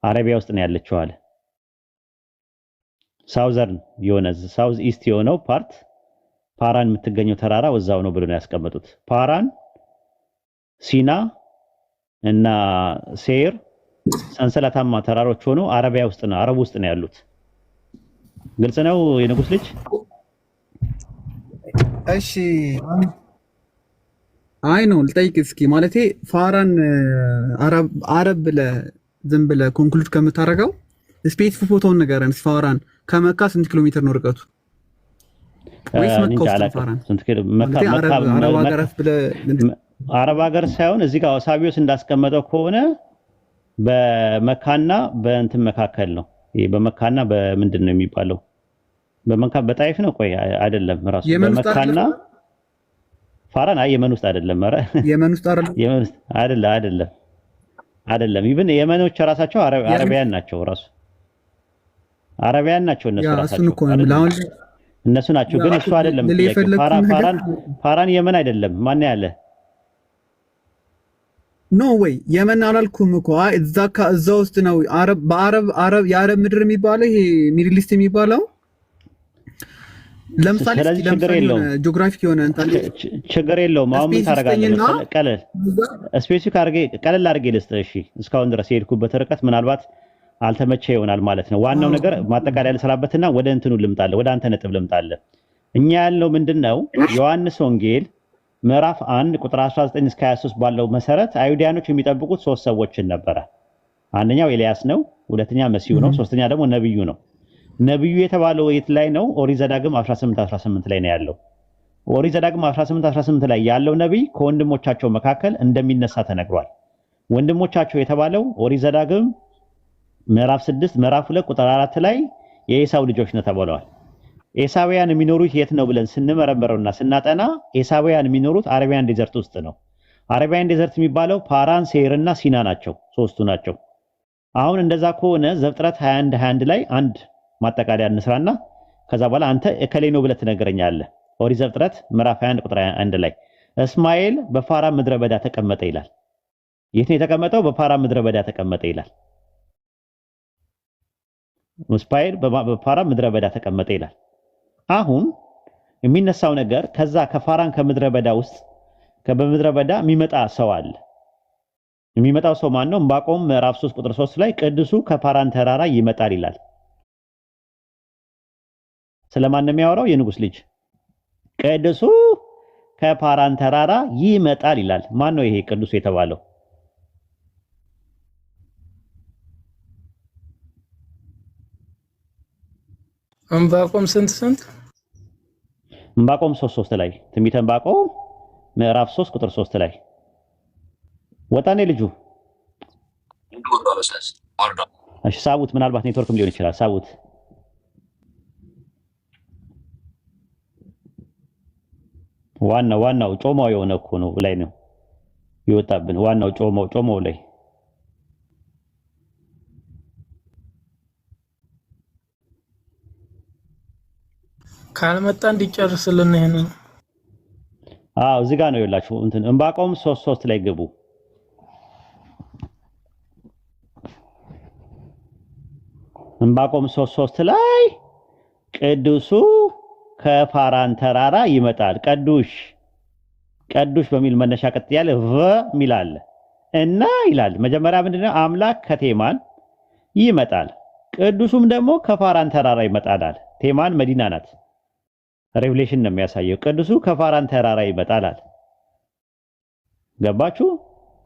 አረቢያ ውስጥ ነው ያለችው አለ። ሳውዘርን የሆነ ሳውዝ ኢስት የሆነው ፓርት ፓራን የምትገኘው ተራራ ወዛው ነው ብሎ ነው ያስቀመጡት። ፓራን፣ ሲና እና ሴር ሰንሰለታማ ተራሮች ሆኖ አረቢያ ውስጥ ነው አረብ ውስጥ ነው ያሉት። ግልጽ ነው የንጉስ ልጅ? እሺ አይ ነው ልጠይቅ እስኪ ማለቴ ፋራን አረብ ብለህ ዝም ብለህ ኮንክሉድ ከምታደርገው ስፔሲፊክ ፎቶውን ንገረን። ፋራን ከመካ ስንት ኪሎ ሜትር ነው ርቀቱ? ወይስ መካ ውስጥ ፋራን ስንት ኪሎ? አረብ ሀገር ሳይሆን እዚህ ጋር ሳቢዮስ እንዳስቀመጠው ከሆነ በመካና በእንትን መካከል ነው። ይሄ በመካና በምንድን ነው የሚባለው? በመካ በጣይፍ ነው። ቆይ አይደለም ራሱ በመካና ፋራን የመን ውስጥ አይደለም። ኧረ የመን ውስጥ አይደለም። ኢቭን የመኖች ራሳቸው አረቢያን ናቸው። ራሱ አረቢያን ናቸው እነሱ ራሳቸው እነሱ ናቸው። ግን እሱ አይደለም። ፋራን የመን አይደለም። ማን ያለ ኖ ወይ የመን አላልኩም እኮ እዛ ውስጥ ነው። በአረብ የአረብ ምድር የሚባለው ይሄ ሚድል ኢስት የሚባለው ለምሳሌ ጂኦግራፊክ የሆነ ችግር የለውም። አሁን ምን ታደርጋለህ? ስፔሲፊክ ቀለል አድርጌ ልስጥ። እሺ እስካሁን ድረስ የሄድኩበት ርቀት ምናልባት አልተመቸ ይሆናል ማለት ነው። ዋናው ነገር ማጠቃለያ ልሰራበትና ወደ እንትኑ ልምጣለህ፣ ወደ አንተ ነጥብ ልምጣለህ። እኛ ያልነው ምንድነው ዮሐንስ ወንጌል ምዕራፍ 1 ቁጥር 19 እስከ 23 ባለው መሰረት አይሁዳኖች የሚጠብቁት ሶስት ሰዎችን ነበረ። አንደኛው ኤልያስ ነው፣ ሁለተኛ መሲሁ ነው፣ ሶስተኛ ደግሞ ነብዩ ነው። ነብዩ የተባለው የት ላይ ነው? ኦሪት ዘዳግም 18:18 ላይ ነው ያለው። ኦሪት ዘዳግም 18:18 ላይ ያለው ነብይ ከወንድሞቻቸው መካከል እንደሚነሳ ተነግሯል። ወንድሞቻቸው የተባለው ኦሪት ዘዳግም ምዕራፍ 6 ምዕራፍ 2 ቁጥር 4 ላይ የኤሳው ልጆች ነው ተብለዋል። ኤሳውያን የሚኖሩት የት ነው ብለን ስንመረምረውና ስናጠና ኤሳውያን የሚኖሩት አረቢያን ዴዘርት ውስጥ ነው። አረቢያን ዴዘርት የሚባለው ፓራን፣ ሴርና ሲና ናቸው፣ ሶስቱ ናቸው። አሁን እንደዛ ከሆነ ዘፍጥረት 21:21 ላይ አንድ ማጠቃለያ እንስራና ከዛ በኋላ አንተ እከሌ ነው ብለህ ትነግረኛለህ። ኦሪት ዘፍጥረት ምዕራፍ 21 ቁጥር 1 ላይ እስማኤል በፋራን ምድረ በዳ ተቀመጠ ይላል። የት ነው የተቀመጠው? በፋራን ምድረ በዳ ተቀመጠ ይላል። እስማኤል በፋራን ምድረ በዳ ተቀመጠ ይላል። አሁን የሚነሳው ነገር ከዛ ከፋራን ከምድረ በዳ ውስጥ በምድረ በዳ የሚመጣ ሰው አለ። የሚመጣው ሰው ማን ነው? ዕንባቆም ምዕራፍ 3 ቁጥር 3 ላይ ቅዱሱ ከፋራን ተራራ ይመጣል ይላል። ስለማን ነው የሚያወራው? የንጉስ ልጅ ቅዱሱ ከፋራን ተራራ ይመጣል ይላል። ማን ነው ይሄ ቅዱስ የተባለው? ዕንባቆም ስንት ዕንባቆም 3:3 ላይ ትንቢተ ዕንባቆም ምዕራፍ 3 ቁጥር 3 ላይ ወጣኔ ልጁ። እሺ ሳቡት፣ ምናልባት ኔትወርክም ሊሆን ይችላል። ሳቡት ዋናው ጮማው የሆነ እኮ ነው ላይ ነው ይወጣብን። ዋናው ጮማው ላይ ካልመጣ እንዲጨርስልን ይሄን። እዚህ ጋር ነው ያላችሁ። እንትን ዕንባቆም 3:3 ላይ ግቡ። ዕንባቆም 3:3 ላይ ቅዱሱ ከፋራን ተራራ ይመጣል። ቀዱሽ በሚል መነሻ ቀጥ ያለ ሚል አለ እና ይላል መጀመሪያ ምንድነው አምላክ ከቴማን ይመጣል፣ ቅዱሱም ደግሞ ከፋራን ተራራ ይመጣል። ቴማን መዲና ናት። ሬቨሌሽን ነው የሚያሳየው። ቅዱሱ ከፋራን ተራራ ይመጣል። ገባችሁ?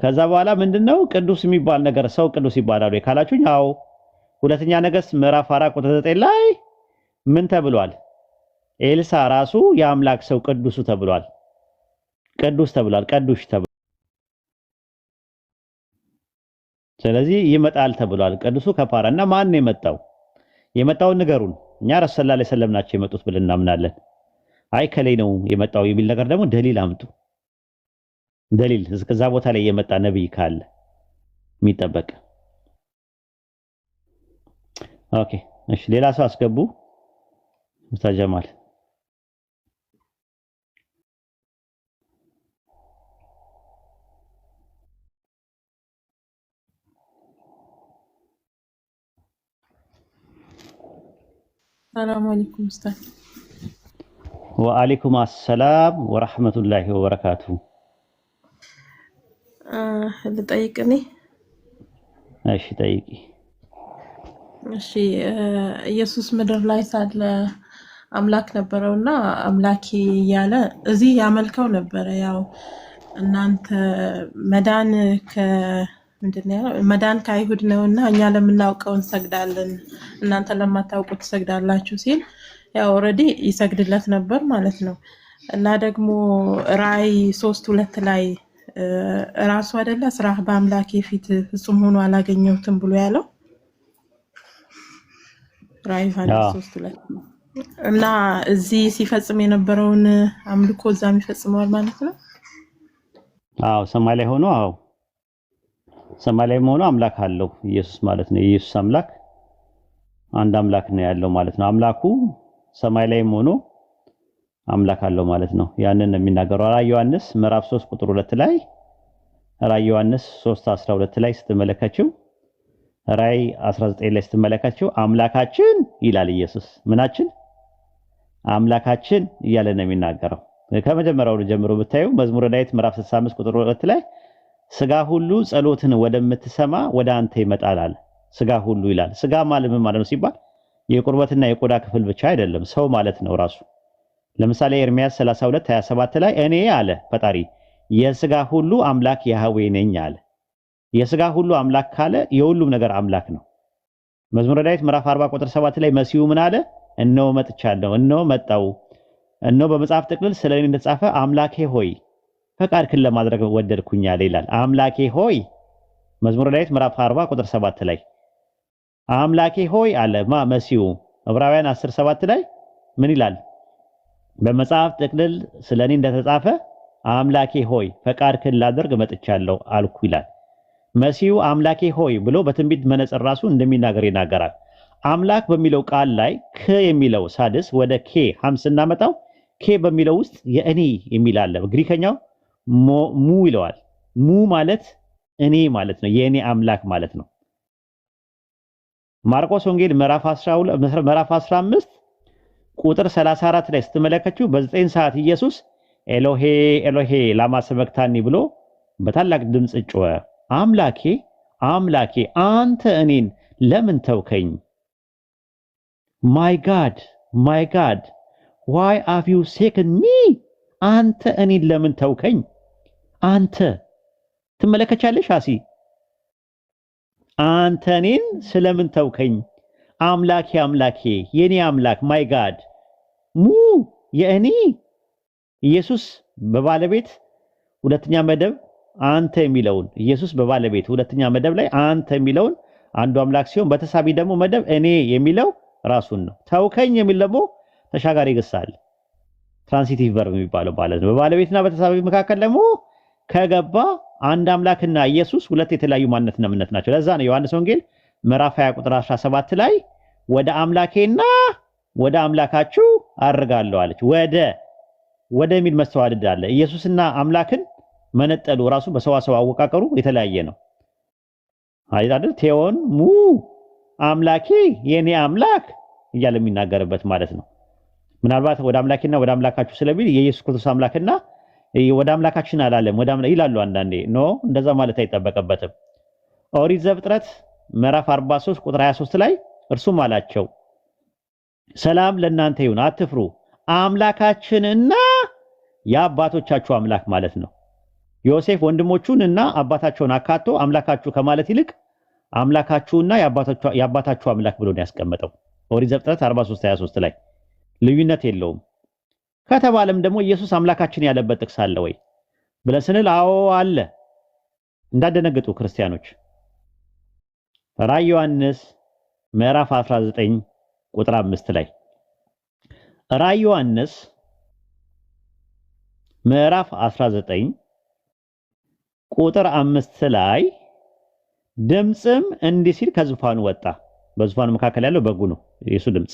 ከዛ በኋላ ምንድነው ቅዱስ የሚባል ነገር ሰው ቅዱስ ይባላል ካላችሁኝ፣ አዎ ሁለተኛ ነገሥት ምዕራፍ 4 ቁጥር 9 ላይ ምን ተብሏል? ኤልሳ ራሱ የአምላክ ሰው ቅዱሱ ተብሏል። ቅዱስ ተብሏል። ቀዱሽ ተብሏል። ስለዚህ ይመጣል ተብሏል። ቅዱሱ ከፋራ እና ማን ነው የመጣው? የመጣውን ንገሩን። እኛ ረሱል ሰለላሁ ዐለይሂ ወሰለም ናቸው የመጡት ብለን እናምናለን። አይ ከላይ ነው የመጣው የሚል ነገር ደግሞ ደሊል አምጡ። ደሊል እስከዛ ቦታ ላይ የመጣ ነብይ ካለ የሚጠበቅ። ኦኬ እሺ፣ ሌላ ሰው አስገቡ። ኡስታዝ ጀማል ሰላም አለይኩም ኡስታዝ። ወአለይኩም አሰላም ወራህመቱላሂ ወበረካቱ። ልጠይቅ እኔ? እሺ ጠይቂ። እሺ ኢየሱስ ምድር ላይ ሳለ አምላክ ነበረውና አምላኬ እያለ እዚህ ያመልከው ነበረ። ያው እናንተ መዳን መዳን ከአይሁድ ነውና እኛ ለምናውቀው እንሰግዳለን እናንተ ለማታውቁት ትሰግዳላችሁ ሲል ያው ኦልሬዲ ይሰግድለት ነበር ማለት ነው። እና ደግሞ ራእይ 3:2 ላይ ራሱ አይደለ ስራህ በአምላኬ ፊት ፍጹም ሆኖ አላገኘሁትም ብሎ ያለው ራእይ 3:2 እና እዚህ ሲፈጽም የነበረውን አምልኮ እዛም ይፈጽመዋል ማለት ነው። አዎ ሰማይ ላይ ሆኖ ሰማይ ላይ ሆኖ አምላክ አለው ኢየሱስ ማለት ነው። ኢየሱስ አምላክ አንድ አምላክ ነው ያለው ማለት ነው። አምላኩ ሰማይ ላይ ሆኖ አምላክ አለው ማለት ነው። ያንን ነው የሚናገረው ራእይ ዮሐንስ ምዕራፍ 3 ቁጥር 2 ላይ ራእይ ዮሐንስ 3:12 ላይ ስትመለከቱ ራእይ 19 ላይ ስትመለከቱ አምላካችን ይላል ኢየሱስ። ምናችን? አምላካችን እያለ ነው የሚናገረው። ከመጀመሪያው ጀምሮ ብታዩ መዝሙረ ዳዊት ምዕራፍ 65 ቁጥር 2 ላይ ስጋ ሁሉ ጸሎትን ወደምትሰማ ወደ አንተ ይመጣል አለ። ስጋ ሁሉ ይላል። ስጋ ማለት ምን ማለት ነው ሲባል የቁርበትና የቆዳ ክፍል ብቻ አይደለም፣ ሰው ማለት ነው ራሱ። ለምሳሌ ኤርሚያስ 32:27 ላይ እኔ አለ ፈጣሪ የስጋ ሁሉ አምላክ ያህዌ ነኝ አለ። የስጋ ሁሉ አምላክ ካለ የሁሉም ነገር አምላክ ነው። መዝሙረ ዳዊት ምዕራፍ 40 ቁጥር 7 ላይ መሲሁ ምን አለ? እነሆ መጥቻለሁ፣ እነሆ መጣው፣ እነሆ በመጽሐፍ ጥቅልል ስለኔ እንደተጻፈ አምላኬ ሆይ ፈቃድህን ለማድረግ ወደድኩኝ አለ ይላል። አምላኬ ሆይ መዝሙረ ዳዊት ምዕራፍ 40 ቁጥር 7 ላይ አምላኬ ሆይ አለ መሲሁ። ዕብራውያን 10:7 ላይ ምን ይላል? በመጽሐፍ ጥቅልል ስለኔ እንደተጻፈ አምላኬ ሆይ ፈቃድህን ላደርግ መጥቻለሁ አልኩ ይላል። መሲሁ አምላኬ ሆይ ብሎ በትንቢት መነጽር ራሱ እንደሚናገር ይናገራል። አምላክ በሚለው ቃል ላይ ከ የሚለው ሳድስ ወደ ኬ ሐምስ እናመጣው። ኬ በሚለው ውስጥ የእኔ የሚል አለ። በግሪከኛው ሙ ይለዋል። ሙ ማለት እኔ ማለት ነው፣ የእኔ አምላክ ማለት ነው። ማርቆስ ወንጌል ምዕራፍ 15 ቁጥር 34 ላይ ስትመለከቱ በ9 ሰዓት ኢየሱስ ኤሎሄ ኤሎሄ ላማ ሰበክታኒ ብሎ በታላቅ ድምጽ ጮኸ፣ አምላኬ አምላኬ አንተ እኔን ለምን ተውከኝ? ማይ ጋድ ዋይ ሃቭ ዩ ፎርሳከን ሚ? አንተ እኔን ለምን ተውከኝ? አንተ ትመለከቻለሽ አሲ አንተ እኔን ስለምን ተውከኝ? አምላኬ አምላኬ የኔ አምላክ ማይ ጋድ ሙ የእኔ ኢየሱስ በባለቤት ሁለተኛ መደብ አንተ የሚለውን ኢየሱስ በባለቤት ሁለተኛ መደብ ላይ አንተ የሚለውን አንዱ አምላክ ሲሆን በተሳቢ ደግሞ መደብ እኔ የሚለው ራሱን ነው። ተውከኝ የሚል ደግሞ ተሻጋሪ ግስ አለ፣ ትራንሲቲቭ ቨርብ የሚባለው ማለት ነው። በባለቤትና በተሳቢ መካከል ደግሞ ከገባ አንድ አምላክና ኢየሱስ ሁለት የተለያዩ ማንነትና እምነት ናቸው። ለዛ ነው ዮሐንስ ወንጌል ምዕራፍ 20 ቁጥር 17 ላይ ወደ አምላኬና ወደ አምላካችሁ አርጋለሁ አለች። ወደ የሚል መስተዋድድ አለ። ኢየሱስና አምላክን መነጠሉ ራሱ በሰዋሰው አወቃቀሩ የተለያየ ነው አይደል? ቴዎን ሙ አምላኬ የኔ አምላክ እያለ የሚናገርበት ማለት ነው። ምናልባት ወደ አምላኬና ወደ አምላካችሁ ስለሚል የኢየሱስ ክርስቶስ አምላክና ወደ አምላካችን አላለም ይላሉ አንዳንዴ። ኖ እንደዛ ማለት አይጠበቅበትም። ኦሪት ዘፍጥረት ምዕራፍ 43 ቁጥር 23 ላይ እርሱም አላቸው ሰላም ለእናንተ ይሁን፣ አትፍሩ፣ አምላካችንና የአባቶቻችሁ አምላክ ማለት ነው። ዮሴፍ ወንድሞቹን እና አባታቸውን አካቶ አምላካችሁ ከማለት ይልቅ አምላካችሁና የአባታችሁ አምላክ ብሎ ነው ያስቀመጠው። ኦሪት ዘፍጥረት 43:23 ላይ ልዩነት የለውም። ከተባለም ደግሞ ኢየሱስ አምላካችን ያለበት ጥቅስ አለ ወይ ብለን ስንል አዎ አለ። እንዳደነግጡ ክርስቲያኖች ራዕየ ዮሐንስ ምዕራፍ 19 ቁጥር 5 ላይ ራዕየ ዮሐንስ ምዕራፍ 19 ቁጥር 5 ላይ ድምጽም እንዲህ ሲል ከዙፋኑ ወጣ። በዙፋኑ መካከል ያለው በጉ ነው የሱ ድምጽ።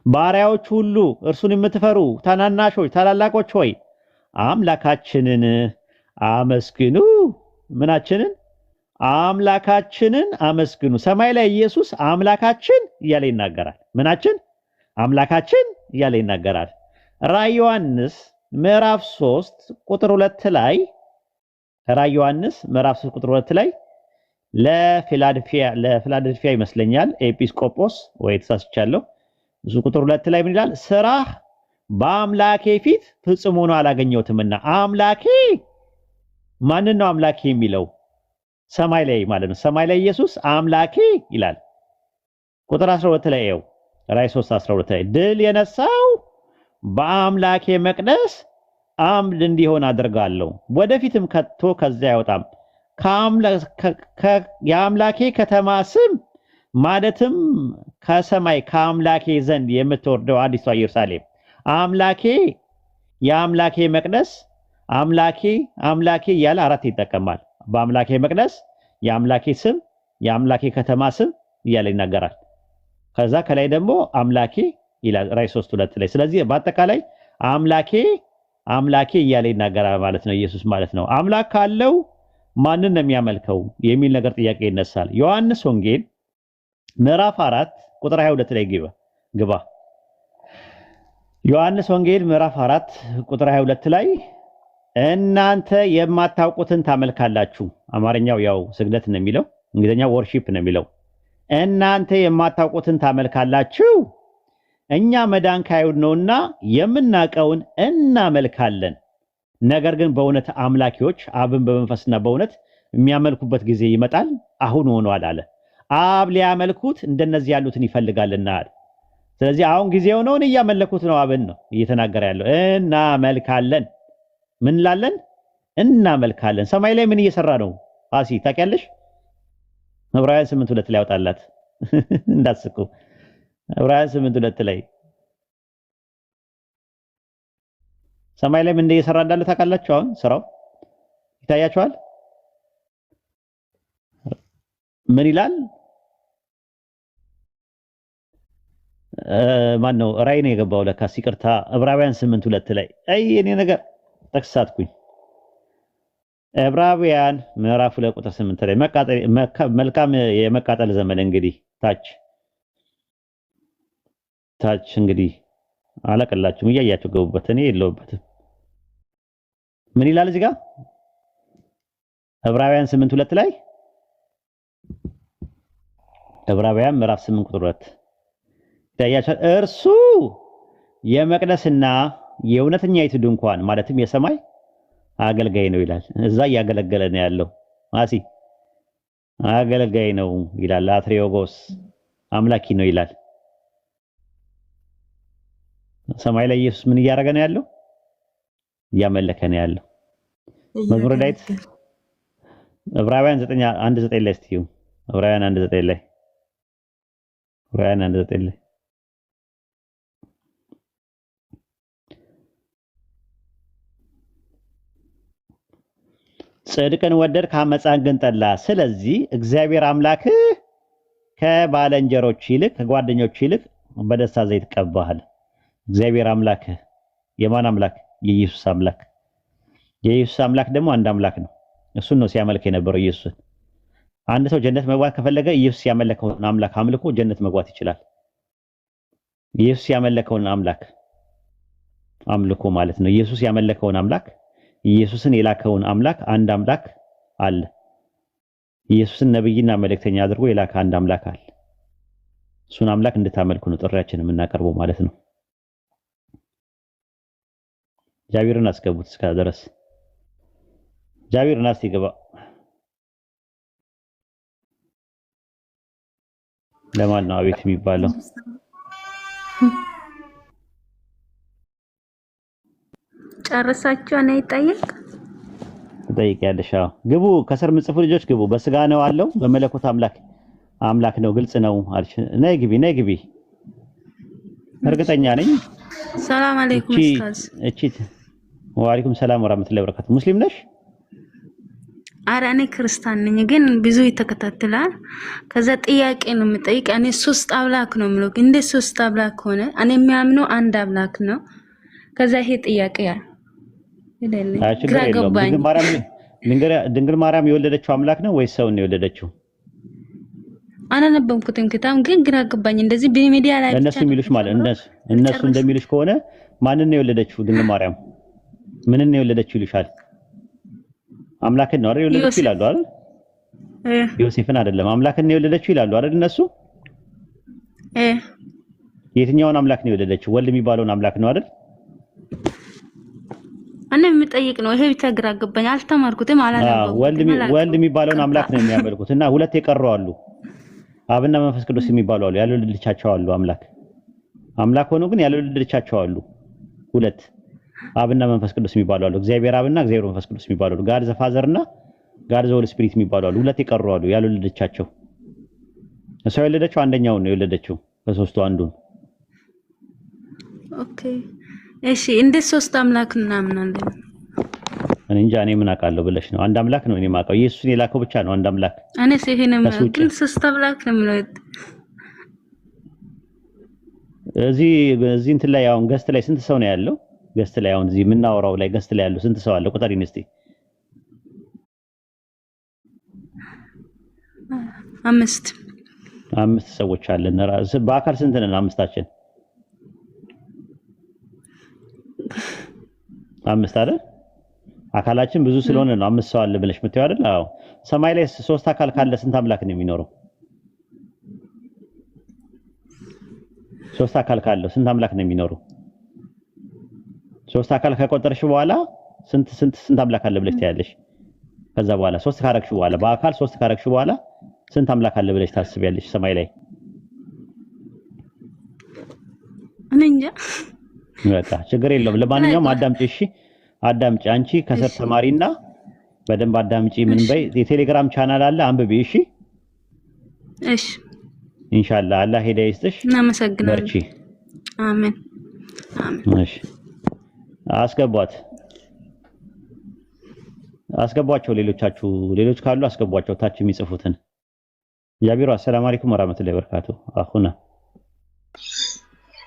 ባሪያዎች ሁሉ እርሱን የምትፈሩ ታናናሾች ታላላቆች ሆይ አምላካችንን አመስግኑ። ምናችንን? አምላካችንን አመስግኑ። ሰማይ ላይ ኢየሱስ አምላካችን እያለ ይናገራል። ምናችን? አምላካችን እያለ ይናገራል። ራዕየ ዮሐንስ ምዕራፍ 3 ቁጥር 2 ላይ ራዕየ ዮሐንስ ምዕራፍ 3 ቁጥር 2 ላይ ለፊላደልፊያ ይመስለኛል ኤጲስቆጶስ ወይ ተሳስቻለሁ። እሱ ቁጥር 2 ላይ ምን ይላል? ስራህ በአምላኬ ፊት ፍጹም ሆኖ አላገኘሁትምና። አምላኬ ማንን ነው አምላኬ የሚለው? ሰማይ ላይ ማለት ነው። ሰማይ ላይ ኢየሱስ አምላኬ ይላል። ቁጥር 12 ላይ ነው ራዕይ 3:12 ላይ ድል የነሳው በአምላኬ መቅደስ አምድ እንዲሆን አደርጋለሁ፣ ወደፊትም ከቶ ከዚያ አይወጣም። የአምላኬ ከተማ ስም ማለትም ከሰማይ ከአምላኬ ዘንድ የምትወርደው አዲሷ ኢየሩሳሌም አምላኬ የአምላኬ መቅደስ አምላኬ እያለ አራት ይጠቀማል። በአምላኬ መቅደስ የአምላኬ ስም የአምላኬ ከተማ ስም እያለ ይናገራል። ከዛ ከላይ ደግሞ አምላኬ ይላል ራዕይ 3:2 ላይ። ስለዚህ በአጠቃላይ አምላኬ እያለ ይናገራል ማለት ነው ኢየሱስ ማለት ነው። አምላክ ካለው ማንን ነው የሚያመልከው የሚል ነገር ጥያቄ ይነሳል። ዮሐንስ ወንጌል ምዕራፍ 4 ቁጥር 22 ላይ ግባ። ዮሐንስ ወንጌል ምዕራፍ 4 ቁጥር 22 ላይ እናንተ የማታውቁትን ታመልካላችሁ። አማርኛው ያው ስግደት ነው የሚለው፣ እንግሊዝኛው ወርሺፕ ነው የሚለው። እናንተ የማታውቁትን ታመልካላችሁ፣ እኛ መዳን ከአይሁድ ነውና የምናውቀውን እናመልካለን። ነገር ግን በእውነት አምላኪዎች አብን በመንፈስና በእውነት የሚያመልኩበት ጊዜ ይመጣል፣ አሁን ሆኗል አለ። አብ ሊያመልኩት እንደነዚህ ያሉትን ይፈልጋልና አለ። ስለዚህ አሁን ጊዜው ነው፣ እያመለኩት ነው አብን ነው እየተናገረ ያለው። እናመልካለን። ምን ላለን? እናመልካለን። ሰማይ ላይ ምን እየሰራ ነው? አሲ ታውቂያለሽ? ዕብራውያን 8:2 ላይ ያወጣላት እንዳትስቁ። ዕብራውያን 8:2 ላይ ሰማይ ላይ ምን እየሰራ እንዳለ ታውቃላችሁ? አሁን ስራው ይታያችኋል። ምን ይላል? ማን ነው? ራዕይ ነው የገባው ለካስ። ይቅርታ ዕብራውያን 8:2 ላይ እኔ ነገር ተክሳትኩኝ። ዕብራውያን ምዕራፍ 2 ቁጥር 8 ላይ መልካም የመቃጠል ዘመን እንግዲህ ታች እንግዲህ አለቀላችሁም እያያችሁ ገቡበት። እኔ የለሁበትም። ምን ይላል እዚህ ጋር ዕብራውያን 8:2 ላይ ዕብራውያን ምዕራፍ 8 ቁጥር 2 ታያችሁ። እርሱ የመቅደስና የእውነተኛይቱ ድንኳን ማለትም የሰማይ አገልጋይ ነው ይላል። እዛ እያገለገለ ነው ያለው። ማሲ አገልጋይ ነው ይላል። አትሪዮጎስ አምላኪ ነው ይላል። ሰማይ ላይ ኢየሱስ ምን እያደረገ ነው ያለው? እያመለከ ነው ያለው። መዝሙረ ዳዊት ዕብራውያን 9:1-9 ላይ እስቲዩ ዕብራውያን 1:9 ላይ ጽድቅን ወደድክ አመፃን ግን ጠላ። ስለዚህ እግዚአብሔር አምላክህ ከባልንጀሮች ይልቅ ከጓደኞች ይልቅ በደስታ ዘይት ቀባሃል። እግዚአብሔር አምላክህ የማን አምላክ? የኢየሱስ አምላክ። የኢየሱስ አምላክ ደግሞ አንድ አምላክ ነው። እሱን ነው ሲያመልክ የነበረው ኢየሱስን። አንድ ሰው ጀነት መግባት ከፈለገ ኢየሱስ ያመለከውን አምላክ አምልኮ ጀነት መግባት ይችላል። ኢየሱስ ያመለከውን አምላክ አምልኮ ማለት ነው። ኢየሱስ ያመለከውን አምላክ ኢየሱስን የላከውን አምላክ አንድ አምላክ አለ። ኢየሱስን ነብይና መልእክተኛ አድርጎ የላከ አንድ አምላክ አለ። እሱን አምላክ እንድታመልኩ ነው ጥሪያችንን የምናቀርበው ማለት ነው። ጃቢርን አስገቡት እስከ ድረስ ጃቢርን አስገባ። ለማን ነው አቤት የሚባለው? ጨርሳችሁ ነው ይጠይቅ ትጠይቂያለሽ? አዎ ግቡ። ከስር ምጽፉ ልጆች ግቡ። በስጋ ነው አለው በመለኮት አምላክ ነው ግልጽ ነው አልሽ። ነይ ግቢ። እርግጠኛ ነኝ። ሰላም አለይኩም ኡስታዝ። ወአለይኩም ሰላም ወራህመቱላሂ ወበረካቱ። ሙስሊም ነሽ? ኧረ እኔ ክርስቲያን ነኝ፣ ግን ብዙ ይተከታተላል። ከዛ ጥያቄ ነው የምጠይቅ። እኔ ሶስት አምላክ ነው የምለው። እንደ ሶስት አምላክ ሆነ? እኔ የሚያምነው አንድ አምላክ ነው። ከዛ ይሄ ጥያቄ ግራ ገባኝ። ድንግል ማርያም የወለደችው አምላክ ነው ወይስ ሰው ነው የወለደችው? አላነበብኩትም ክታም፣ ግን ግራ ገባኝ። እንደዚህ በሚዲያ ላይ እነሱ የሚሉሽ ማለት እነሱ እንደሚሉሽ ከሆነ ማንን ነው የወለደችው? ድንግል ማርያም ምንን ነው የወለደችው ይሉሻል? አምላክን ነው አይደል የወለደችው ይላሉ አይደል? ዮሴፍን አይደለም አምላክን ነው የወለደችው ይላሉ አይደል እነሱ? የትኛውን አምላክ ነው የወለደችው? ወልድ የሚባለውን አምላክ ነው አይደል? እኔ የምጠይቅ ነው። ይሄ ብቻ ግራ ገባኝ። አልተማርኩትም፣ አላነበብኩትም። ወልድ የሚባለውን አምላክ ነው የሚያመልኩት እና ሁለት የቀሩ አሉ። አብና መንፈስ ቅዱስ የሚባሉ አሉ። ያልወለደቻቸው አሉ። አምላክ ሆኖ ግን ያልወለደቻቸው አሉ። ሁለት አብና መንፈስ ቅዱስ የሚባሉ አሉ። እግዚአብሔር አብና እግዚአብሔር መንፈስ ቅዱስ የሚባሉ አሉ። ጋድ ዘ ፋዘር እና ጋድ ዘ ሆሊ ስፒሪት የሚባሉ አሉ። ሁለት የቀሩ አሉ ያልወለደቻቸው። እሷ የወለደችው አንደኛውን ነው የወለደችው ከሶስቱ አንዱን። ኦኬ እሺ፣ እንደ ሶስት አምላክ እናምናለን። እኔ እንጃ እኔ ምን አውቃለሁ ብለሽ ነው? አንድ አምላክ ነው እኔ የማውቀው። ኢየሱስን የላከው ብቻ ነው አንድ አምላክ። እኔ ሲሄንም ግን ሶስት አምላክ ነው የምለው። እዚህ እንትን ላይ አሁን ገስት ላይ ስንት ሰው ነው ያለው? ገስት ላይ አሁን እዚህ የምናወራው ላይ ገስት ላይ ያለው ስንት ሰው አለ? ቁጠሪን እስቲ። 5 ሰዎች አለን። በአካል ስንት ነን? 5ታችን 5 አይደል? አካላችን ብዙ ስለሆነ ነው 5 ሰው አለ ብለሽ የምትይው አይደል? አዎ። ሰማይ ላይ 3 አካል ካለ ስንት አምላክ ነው የሚኖረው? 3 አካል ካለው ስንት አምላክ ነው የሚኖረው? 3 አካል ከቆጠርሽ በኋላ ስንት አምላክ አለ ብለሽ ታያለሽ? ከዛ በኋላ 3 ካረግሽ በኋላ በአካል 3 ካረግሽ በኋላ ስንት አምላክ አለ ብለሽ ታስቢያለሽ ሰማይ ላይ? እኔ እንጃ። በቃ ችግር የለውም። ለማንኛውም አዳምጪ እሺ፣ አዳምጪ። አንቺ ከስር ተማሪና በደንብ አዳምጪ። ምን በይ፣ የቴሌግራም ቻናል አለ አንብቢ እሺ። እሺ ኢንሻአላህ አላህ ሂዳያ ይስጥሽ። እናመሰግናለን። በርቺ። አሜን። እሺ አስገቧቸው። ሌሎች ካሉ አስገቧቸው። ታች የሚጽፉትን ጃቢሩ አሰላሙ አለይኩም ወራህመቱላሂ ወበረካቱ። አኹና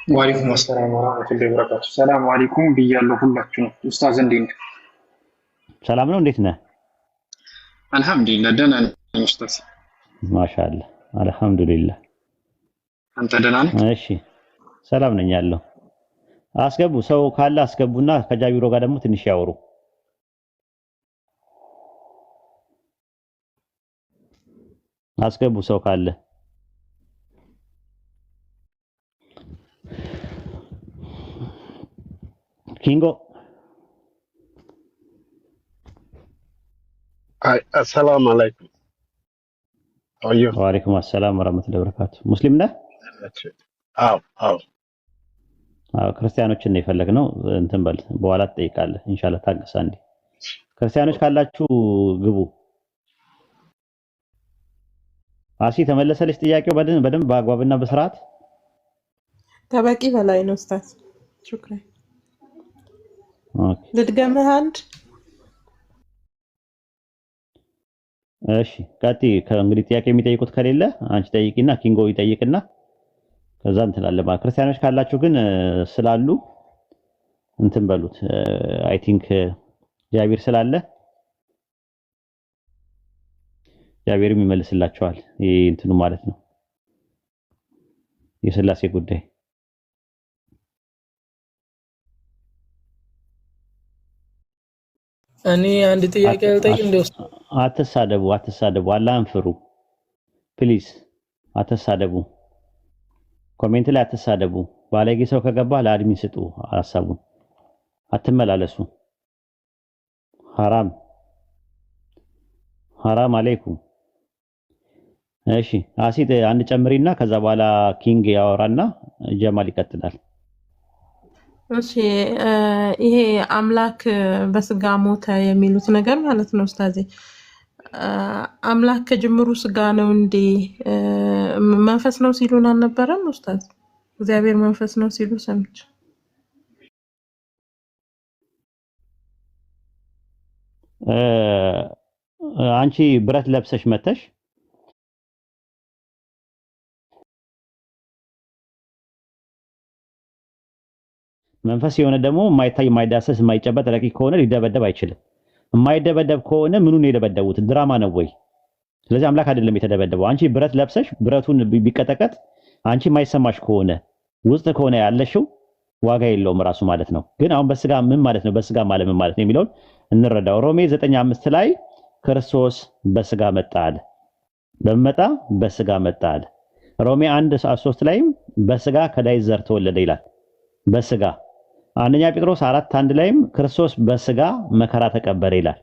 ወአለይኩም ሰላም ወራህመቱላሂ ወበረካቱ። ሰላም አለይኩም ብያለሁ ሁላችሁም። ኡስታዝ እንዴት ነህ? ሰላም ነው። እንዴት ነህ? አልሐምዱሊላህ ደህና ነኝ ኡስታዝ። ማሻአላህ አልሐምዱሊላህ። አንተ ደህና ነህ? እሺ ሰላም ነኝ ያለው። አስገቡ። ሰው ካለ አስገቡና ከጃቢሮ ጋር ደግሞ ትንሽ ያወሩ። አስገቡ ሰው ካለ። ኪንጎ አሰላሙ አለይኩም። ወአለይኩም ሰላም ወራህመቱላሂ ወበረካቱ። ሙስሊም ነህ? አዎ። ክርስቲያኖችን ነው የፈለግነው። እንትን በል በኋላ ትጠይቃለህ ኢንሻአላህ። ታገሳ እንዴ። ክርስቲያኖች ካላችሁ ግቡ። አሲ ተመለሰልሽ ጥያቄው በደንብ በአግባብና በስርዓት? ከበቂ በላይ ነው ኡስታዝ። ሹክራን። ልድገምህ አንድ። እሺ ቀጥይ። እንግዲህ ጥያቄ የሚጠይቁት ከሌለ አንቺ ጠይቂና ኪንጎ ይጠይቅና ከዛ እንትን አለ። ክርስቲያኖች ካላችሁ ግን ስላሉ እንትን በሉት። አይ ቲንክ ጃቢር ስላለ ጃቢርም ይመልስላችኋል። ይሄ እንትኑ ማለት ነው የሥላሴ ጉዳይ እኔ አንድ ጥያቄ ልጠይቅ እንዴ? አትሳደቡ፣ አላህን ፍሩ ፕሊዝ። አትሳደቡ፣ ኮሜንት ላይ አትሳደቡ። ባለጌ ሰው ከገባ ለአድሚን ስጡ ሐሳቡን። አትመላለሱ። ሐራም አለይኩም። እሺ አሲድ አንድ ጨምሪና ከዛ በኋላ ኪንግ ያወራና ጀማል ይቀጥላል። እሺ ይሄ አምላክ በስጋ ሞተ የሚሉት ነገር ማለት ነው ኡስታዜ። አምላክ ከጅምሩ ስጋ ነው እንዴ? መንፈስ ነው ሲሉን አልነበረም ኡስታዝ? እግዚአብሔር መንፈስ ነው ሲሉ ሰምቼ። አንቺ ብረት ለብሰሽ መተሽ መንፈስ የሆነ ደግሞ የማይታይ የማይዳሰስ የማይጨበጥ ረቂቅ ከሆነ ሊደበደብ አይችልም። የማይደበደብ ከሆነ ምኑን ነው የደበደቡት? ድራማ ነው ወይ? ስለዚህ አምላክ አይደለም የተደበደበው። አንቺ ብረት ለብሰሽ ብረቱን ቢቀጠቀጥ አንቺ የማይሰማሽ ከሆነ ውስጥ ከሆነ ያለሽው ዋጋ የለውም ራሱ ማለት ነው። ግን አሁን በስጋ ምን ማለት ነው? በስጋ ማለት ምን ማለት ነው የሚለውን እንረዳው። ሮሜ 9:5 ላይ ክርስቶስ በስጋ መጣ አለ። በመጣ በስጋ መጣ አለ። ሮሜ 1:3 ላይም በስጋ ከዳዊት ዘር ተወለደ ይላል። በስጋ አንደኛ ጴጥሮስ 4:1 ላይም ክርስቶስ በስጋ መከራ ተቀበለ ይላል።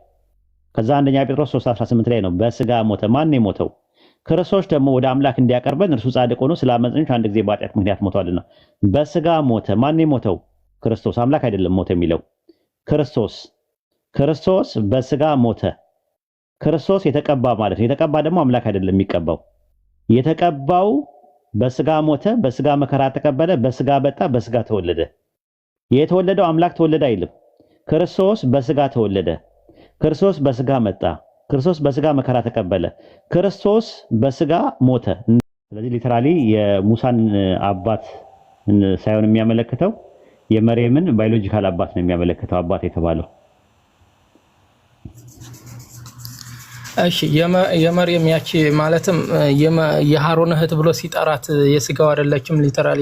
ከዛ አንደኛ ጴጥሮስ 3:18 ላይ ነው በስጋ ሞተ። ማን ነው የሞተው? ክርስቶስ ደግሞ ወደ አምላክ እንዲያቀርበን እርሱ ጻድቅ ሆኖ ስለ አመፀኞች አንድ ጊዜ በኃጢአት ምክንያት ሞቷልና በስጋ ሞተ። ማን ነው የሞተው? ክርስቶስ። አምላክ አይደለም ሞተ የሚለው ክርስቶስ በስጋ ሞተ። ክርስቶስ የተቀባ ማለት ነው። የተቀባ ደግሞ አምላክ አይደለም የሚቀባው። የተቀባው በስጋ ሞተ፣ በስጋ መከራ ተቀበለ፣ በስጋ በጣ፣ በስጋ ተወለደ። የተወለደው አምላክ ተወለደ አይልም። ክርስቶስ በስጋ ተወለደ። ክርስቶስ በስጋ መጣ። ክርስቶስ በስጋ መከራ ተቀበለ። ክርስቶስ በስጋ ሞተ። ስለዚህ ሊተራሊ የሙሳን አባት ሳይሆን የሚያመለክተው የመርየምን ባዮሎጂካል አባት ነው የሚያመለክተው አባት የተባለው። እሺ የመርየም ያቺ ማለትም የሃሮን እህት ብሎ ሲጠራት የስጋው አይደለችም ሊተራሊ።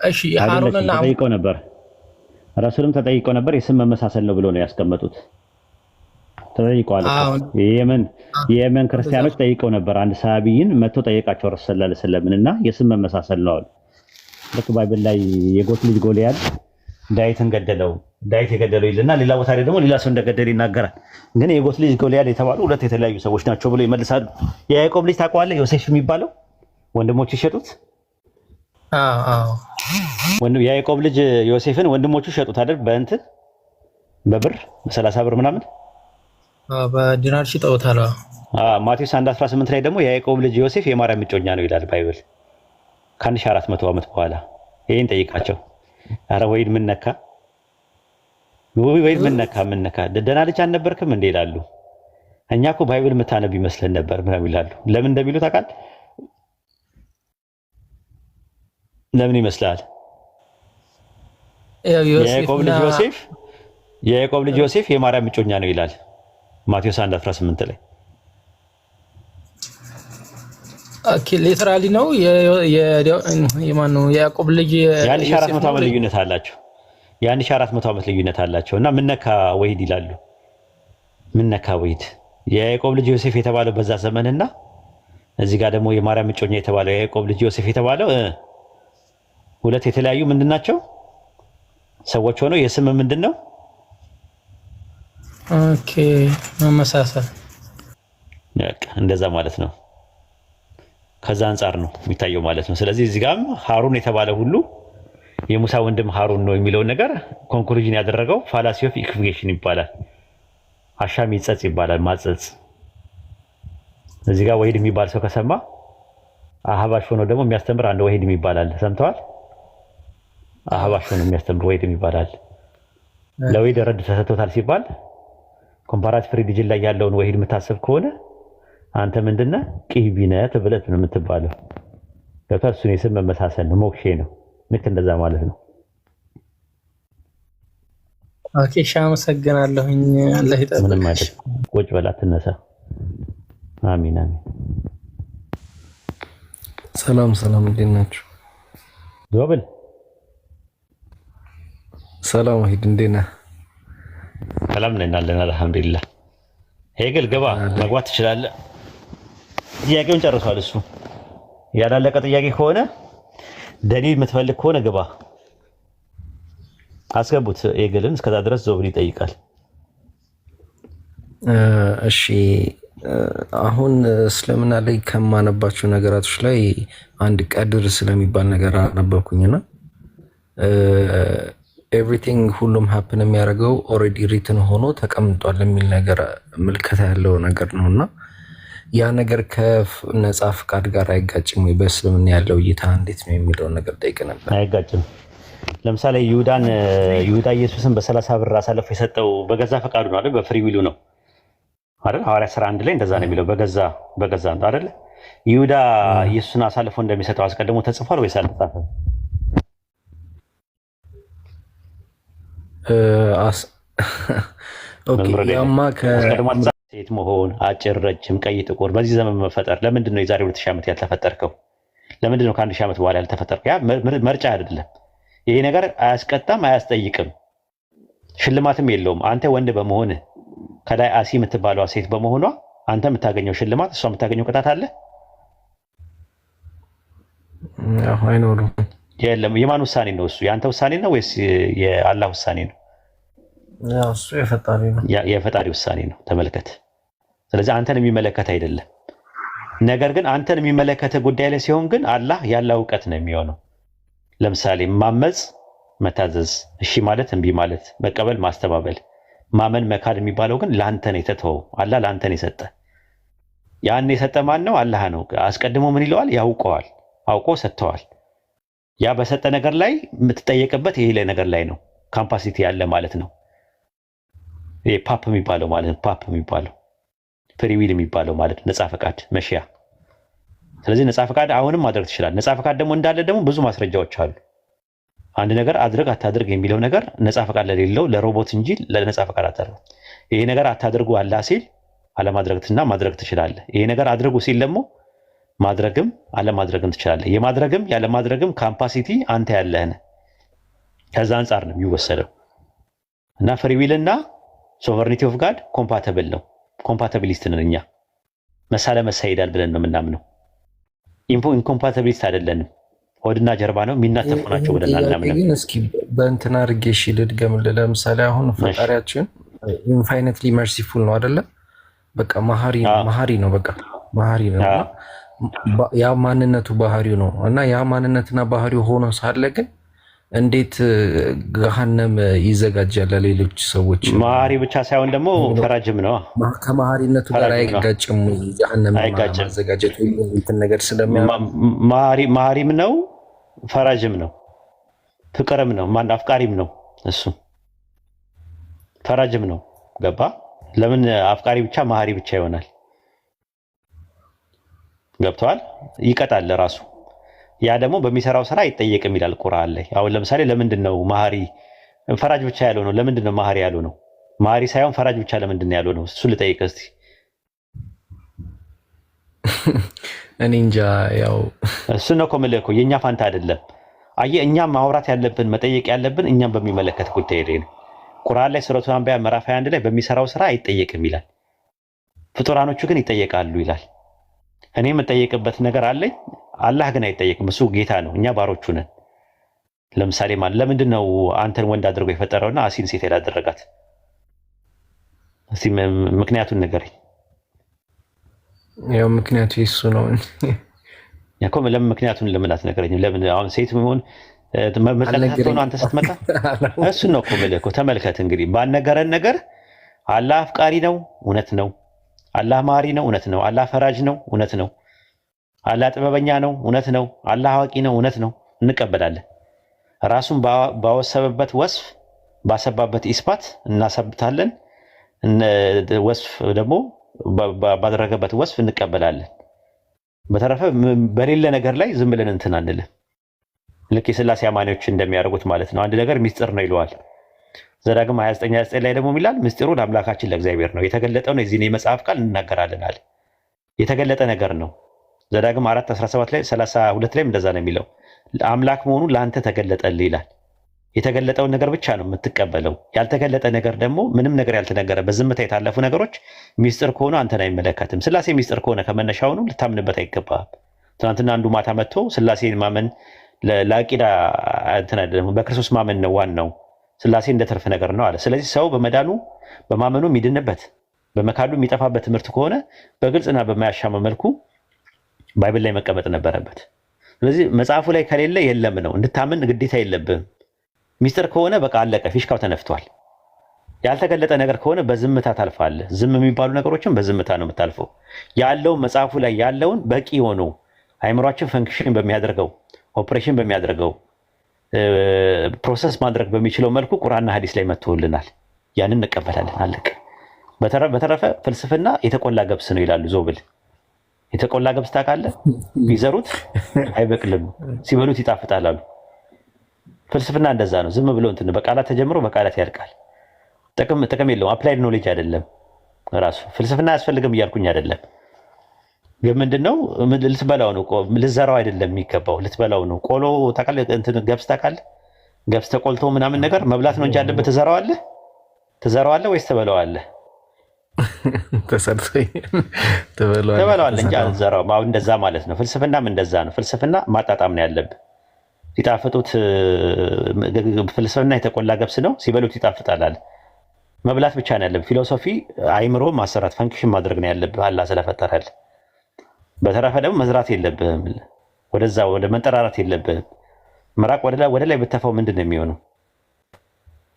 እሺ የሃሮንና ተጠይቀው ነበር፣ ረሱልም ተጠይቀው ነበር። የስም መመሳሰል ነው ብሎ ነው ያስቀመጡት። ተጠይቀዋል። የየመን ክርስቲያኖች ጠይቀው ነበር። አንድ ሰሃቢይን መጥቶ ጠየቃቸው ረሱል ሰለላሁ ዐለይሂ ወሰለም እና የስም መመሳሰል ነው አሉ። ልክ ባይብል ላይ የጎት ልጅ ጎልያድ ዳዊትን ገደለው፣ ዳዊት የገደለው ይልና ሌላ ቦታ ላይ ደግሞ ሌላ ሰው እንደገደለ ይናገራል። ግን የጎት ልጅ ጎልያድ የተባሉ ሁለት የተለያዩ ሰዎች ናቸው ብሎ ይመልሳሉ። የያዕቆብ ልጅ ታውቀዋለህ? ዮሴፍ የሚባለው ወንድሞቹ ይሸጡት። የያዕቆብ ልጅ ዮሴፍን ወንድሞቹ ሸጡት አይደል? በእንትን በብር 30 ብር ምናምን በዲናር ሽጠውታል። ማቴዎስ 1:18 ላይ ደግሞ የያዕቆብ ልጅ ዮሴፍ የማርያም እጮኛ ነው ይላል ባይብል። ከ1400 ዓመት በኋላ ይሄን ጠይቃቸው። አረ ወይድ ምን ነካ? ወይድ ምን ነካ? ደህና ልጅ አልነበርክም እንዴ ይላሉ። እኛ እኮ ባይብል የምታነብ ይመስለን ነበር ምናምን ይላሉ። ለምን እንደሚሉ ታውቃለህ? ለምን ይመስላል? የያዕቆብ ልጅ ዮሴፍ የማርያም እጮኛ ነው ይላል ማቴዎስ 1:18 ላይ። ኦኬ ሊተራሊ ነው የማን ነው? የያዕቆብ ልጅ የ1400 ዓመት ልዩነት አላቸው። የ1400 ዓመት ልዩነት አላቸው እና ምን ነካ ወሂድ ይላሉ። ምን ነካ ወሂድ? የያዕቆብ ልጅ ዮሴፍ የተባለው በዛ ዘመንና እዚህ ጋር ደግሞ የማርያም እጮኛ የተባለው የያዕቆብ ልጅ ዮሴፍ የተባለው ሁለት የተለያዩ ምንድናቸው ሰዎች ሆነው የስም ምንድነው? ኦኬ መመሳሰል በቃ እንደዛ ማለት ነው። ከዛ አንፃር ነው የሚታየው ማለት ነው። ስለዚህ እዚህ ጋርም ሃሩን የተባለ ሁሉ የሙሳ ወንድም ሃሩን ነው የሚለው ነገር ኮንክሉዥን ያደረገው ፋላሲ ኦፍ ኢኩዌሽን ይባላል። አሻሚ ጸጽ ይባላል። ማጸጽ እዚህ ጋር ወሂድ የሚባል ሰው ከሰማ አህባሽ ሆኖ ደግሞ የሚያስተምር አንድ ወሂድ የሚባል አለ። ሰምተዋል? አህባሽ ሆኖ የሚያስተምር ወሂድ የሚባል አለ። ለወሂድ ረድ ተሰጥቶታል ሲባል ኮምፓራቲቭ ሪሊጅን ላይ ያለውን ወሂድ የምታስብ ከሆነ አንተ ምንድነህ? ቂቢነህ ተብለህ ነው የምትባለው። ከእሱን የስም መመሳሰል ነው፣ ሞክሼ ነው። ልክ እንደዛ ማለት ነው። ኦኬ አመሰግናለሁኝ። አላህ ይጠብቅህ። ምንም አይደል። ቁጭ በል አትነሳ። አሚን አሚን። ሰላም እንዴት ናችሁ? ዞብል ሰላም ወሂድ እንዴት ነህ? ሰላም ነን አለን አልሐምዱሊላህ። ሄግል ግባ መግባት ትችላለህ። ጥያቄውን ጨርሷል እሱ። ያላለቀ ጥያቄ ከሆነ ደሊል የምትፈልግ ከሆነ ግባ አስገቡት። ሄግልን እስከዛ ድረስ ዞብል ይጠይቃል። እሺ አሁን እስልምና ላይ ከማነባቸው ነገራቶች ላይ አንድ ቀድር ስለሚባል ነገር አነበብኩኝና ኤቭሪቲንግ ሁሉም ሀፕን የሚያደርገው ኦልሬዲ ሪትን ሆኖ ተቀምጧል የሚል ነገር ምልከታ ያለው ነገር ነውና ያ ነገር ከነጻ ፍቃድ ጋር አይጋጭም ወይ? በእስልምና ያለው እይታ እንዴት ነው የሚለውን ነገር ጠይቅ ነበር። አይጋጭም። ለምሳሌ ይሁዳ ኢየሱስን በ30 ብር አሳልፎ የሰጠው በገዛ ፈቃዱ ነው አይደል? በፍሪ ዊሉ ነው አይደል? ሐዋርያት ሥራ 1 ላይ እንደዛ ነው የሚለው በገዛ ነው አይደል? ይሁዳ ኢየሱስን አሳልፎ እንደሚሰጠው አስቀድሞ ተጽፏል ወይስ አልተጻፈም? ሴት መሆን፣ አጭር፣ ረጅም፣ ቀይ፣ ጥቁር በዚህ ዘመን መፈጠር ለምንድን ነው የዛሬ 2000 ዓመት ያልተፈጠርከው? ለምንድን ነው ከ1000 ዓመት በኋላ ያልተፈጠርከው? ያ ምርጫ አይደለም። ይሄ ነገር አያስቀጣም፣ አያስጠይቅም፣ ሽልማትም የለውም። አንተ ወንድ በመሆን ከላይ አሲ የምትባለዋ ሴት በመሆኗ አንተ የምታገኘው ሽልማት እሷ የምታገኘው ቅጣት አለ? አይኖርም። የለም። የማን ውሳኔ ነው እሱ? የአንተ ውሳኔ ነው ወይስ የአላህ ውሳኔ ነው? እሱ የፈጣሪ ነው። የፈጣሪ ውሳኔ ነው። ተመልከት። ስለዚህ አንተን የሚመለከት አይደለም። ነገር ግን አንተን የሚመለከት ጉዳይ ላይ ሲሆን ግን አላህ ያለ እውቀት ነው የሚሆነው። ለምሳሌ ማመጽ፣ መታዘዝ፣ እሺ ማለት፣ እምቢ ማለት፣ መቀበል፣ ማስተባበል፣ ማመን፣ መካድ የሚባለው ግን ለአንተ ነው የተተወው። አላህ ለአንተ ነው የሰጠ። ያን የሰጠ ማን ነው? አላህ ነው። አስቀድሞ ምን ይለዋል? ያውቀዋል። አውቆ ሰጥተዋል። ያ በሰጠ ነገር ላይ የምትጠየቅበት ይሄ ላይ ነገር ላይ ነው ካፓሲቲ ያለ ማለት ነው። ይሄ ፓፕ የሚባለው ማለት ነው። ፓፕ የሚባለው ፍሪ ዊል የሚባለው ማለት ነፃ ፈቃድ መሽያ። ስለዚህ ነፃ ፈቃድ አሁንም ማድረግ ትችላለህ። ነፃ ፈቃድ ደግሞ እንዳለ ደግሞ ብዙ ማስረጃዎች አሉ። አንድ ነገር አድርግ አታድርግ የሚለው ነገር ነፃ ፈቃድ ለሌለው ለሮቦት እንጂ ለነፃ ፈቃድ አታድርግ። ይሄ ነገር አታድርጉ አላህ ሲል አለማድረግትና ማድረግ ትችላለህ። ይሄ ነገር አድርጉ ሲል ደግሞ ማድረግም አለማድረግም ትችላለህ። የማድረግም ያለማድረግም ካፓሲቲ አንተ ያለህ ነህ። ከዛ አንጻር ነው የሚወሰደው እና ፍሪ ዊል እና ሶቨርኒቲ ኦፍ ጋድ ኮምፓቲብል ነው። ኮምፓቲቢሊስት ነን እኛ። መሳ ለመሳ ይሄዳል ብለን ነው የምናምነው። ኢንኮምፓቲቢሊስት አይደለንም። ሆድና ጀርባ ነው የሚናተፉ ናቸው ብለን አናምንም። ግን እስኪ በእንትና አድርጌ እሺ ልድገምልህ። ለምሳሌ አሁን ፈጣሪያችን ኢንፋይነትሊ መርሲፉል ነው አይደለ? በቃ መሀሪ ነው። በቃ መሀሪ ነው። ያ ማንነቱ ባህሪው ነው እና ያ ማንነትና ባህሪው ሆኖ ሳለ ግን እንዴት ገሃነም ይዘጋጃል ለሌሎች ሰዎች? መሀሪ ብቻ ሳይሆን ደግሞ ፈራጅም ነው። ከመሀሪነቱ ጋር አይጋጭም። ገሃነም ማዘጋጀት እንትን ነገር መሀሪም ነው፣ ፈራጅም ነው፣ ፍቅርም ነው፣ ማን አፍቃሪም ነው። እሱ ፈራጅም ነው። ገባ? ለምን አፍቃሪ ብቻ መሀሪ ብቻ ይሆናል? ገብተዋል? ይቀጣል ለራሱ። ያ ደግሞ በሚሰራው ስራ አይጠየቅም ይላል ቁርአን ላይ። አሁን ለምሳሌ ለምንድን ነው መሀሪ ፈራጅ ብቻ ያለው ነው? ለምንድን ነው መሀሪ ያለው ነው? መሀሪ ሳይሆን ፈራጅ ብቻ ለምንድን ነው ያለው ነው? እሱ ልጠይቅ እስቲ። እኔ እንጃ። ያው እሱ ነው እኮ የምልህ እኮ የእኛ ፋንታ አይደለም። አየህ፣ እኛም ማውራት ያለብን መጠየቅ ያለብን እኛም በሚመለከት ጉዳይ ላይ ነው። ቁርአን ላይ ሱረቱ አንቢያ ምዕራፍ 21 ላይ በሚሰራው ስራ አይጠየቅም ይላል። ፍጡራኖቹ ግን ይጠየቃሉ ይላል። እኔ የምጠየቅበት ነገር አለኝ፣ አላህ ግን አይጠየቅም። እሱ ጌታ ነው፣ እኛ ባሮቹ ነን። ለምሳሌ ለምንድን ነው አንተን ወንድ አድርጎ የፈጠረውና አሲን ሴት ያላደረጋት? እስቲ ምክንያቱን ንገረኝ። ያው ምክንያቱ እሱ ነው እኮ። ለምን ምክንያቱን ለምን አትነግረኝም? ለምን አሁን ሴት መሆን መጠለቀት ነው አንተ ስትመጣ? እሱን ነው እኮ የምልህ እኮ። ተመልከት እንግዲህ ባልነገረን ነገር አላህ አፍቃሪ ነው፣ እውነት ነው። አላህ መሀሪ ነው፣ እውነት ነው። አላህ ፈራጅ ነው፣ እውነት ነው። አላህ ጥበበኛ ነው፣ እውነት ነው። አላህ አዋቂ ነው፣ እውነት ነው። እንቀበላለን። ራሱን ባወሰበበት ወስፍ ባሰባበት ኢስባት እናሰብታለን። ወስፍ ደግሞ ባደረገበት ወስፍ እንቀበላለን። በተረፈ በሌለ ነገር ላይ ዝም ብለን እንትን አንልም። ልክ የሥላሴ አማኞች እንደሚያደርጉት ማለት ነው። አንድ ነገር ሚስጥር ነው ይለዋል። ዘዳግም 29 ላይ ደግሞ ይላል ምስጢሩ ለአምላካችን ለእግዚአብሔር ነው፣ የተገለጠው ነው። የዚህን የመጽሐፍ ቃል እንናገራለን አለ። የተገለጠ ነገር ነው። ዘዳግም 4:17 ላይ 32 ላይ እንደዛ ነው የሚለው። አምላክ መሆኑ ለአንተ ተገለጠልህ ይላል። የተገለጠውን ነገር ብቻ ነው የምትቀበለው። ያልተገለጠ ነገር ደግሞ ምንም ነገር ያልተነገረ በዝምታ የታለፉ ነገሮች ሚስጥር ከሆኑ አንተን አይመለከትም። ስላሴ ሚስጥር ከሆነ ከመነሻውኑ ልታምንበት አይገባም። ትናንትና አንዱ ማታ መጥቶ ስላሴን ማመን ለአቂዳ እንትን አይደለም፣ በክርስቶስ ማመን ነው ዋናው፣ ስላሴ እንደ ተርፍ ነገር ነው አለ። ስለዚህ ሰው በመዳኑ በማመኑ የሚድንበት በመካዱ የሚጠፋበት ትምህርት ከሆነ በግልጽና በማያሻማ መልኩ ባይብል ላይ መቀመጥ ነበረበት። ስለዚህ መጽሐፉ ላይ ከሌለ የለም ነው፣ እንድታምን ግዴታ የለብህም። ሚስጥር ከሆነ በቃ አለቀ፣ ፊሽካው ተነፍቷል። ያልተገለጠ ነገር ከሆነ በዝምታ ታልፋለህ። ዝም የሚባሉ ነገሮችን በዝምታ ነው የምታልፈው። ያለውን መጽሐፉ ላይ ያለውን በቂ ሆኖ አይምሯችን ፈንክሽን በሚያደርገው ኦፕሬሽን በሚያደርገው ፕሮሰስ ማድረግ በሚችለው መልኩ ቁርአንና ሐዲስ ላይ መጥቶልናል። ያንን እንቀበላለን። አለቀ። በተረፈ ፍልስፍና የተቆላ ገብስ ነው ይላሉ ዞብል። የተቆላ ገብስ ታውቃለህ? ቢዘሩት አይበቅልም፣ ሲበሉት ይጣፍጣል አሉ። ፍልስፍና እንደዛ ነው። ዝም ብሎ እንትን በቃላት ተጀምሮ በቃላት ያልቃል። ጥቅም የለውም። አፕላይድ ኖሌጅ አይደለም ራሱ። ፍልስፍና አያስፈልግም እያልኩኝ አይደለም፣ ግን ምንድነው ልትበላው ነው፣ ልትዘራው አይደለም የሚገባው፣ ልትበላው ነው። ቆሎ ታውቃለህ? እንትን ገብስ ታውቃለህ? ገብስ ተቆልቶ ምናምን ነገር መብላት ነው እንጂ ያለበት ትዘራዋለህ ወይስ ትበላዋለህ? ትበላዋለህ እንጂ አትዘራውም። አሁን እንደዛ ማለት ነው። ፍልስፍናም እንደዛ ነው። ፍልስፍና ማጣጣም ነው ያለብህ። ሲጣፍጡት ፍልስፍና የተቆላ ገብስ ነው፣ ሲበሉት ይጣፍጣል አለ። መብላት ብቻ ነው ያለብህ። ፊሎሶፊ አይምሮ ማሰራት ፈንክሽን ማድረግ ነው ያለብህ አላህ ስለፈጠረል። በተረፈ ደግሞ መዝራት የለብህም፣ ወደዛ ወደ መንጠራራት የለብህም። ምራቅ ወደ ላይ ብተፋው ምንድን ነው የሚሆነው?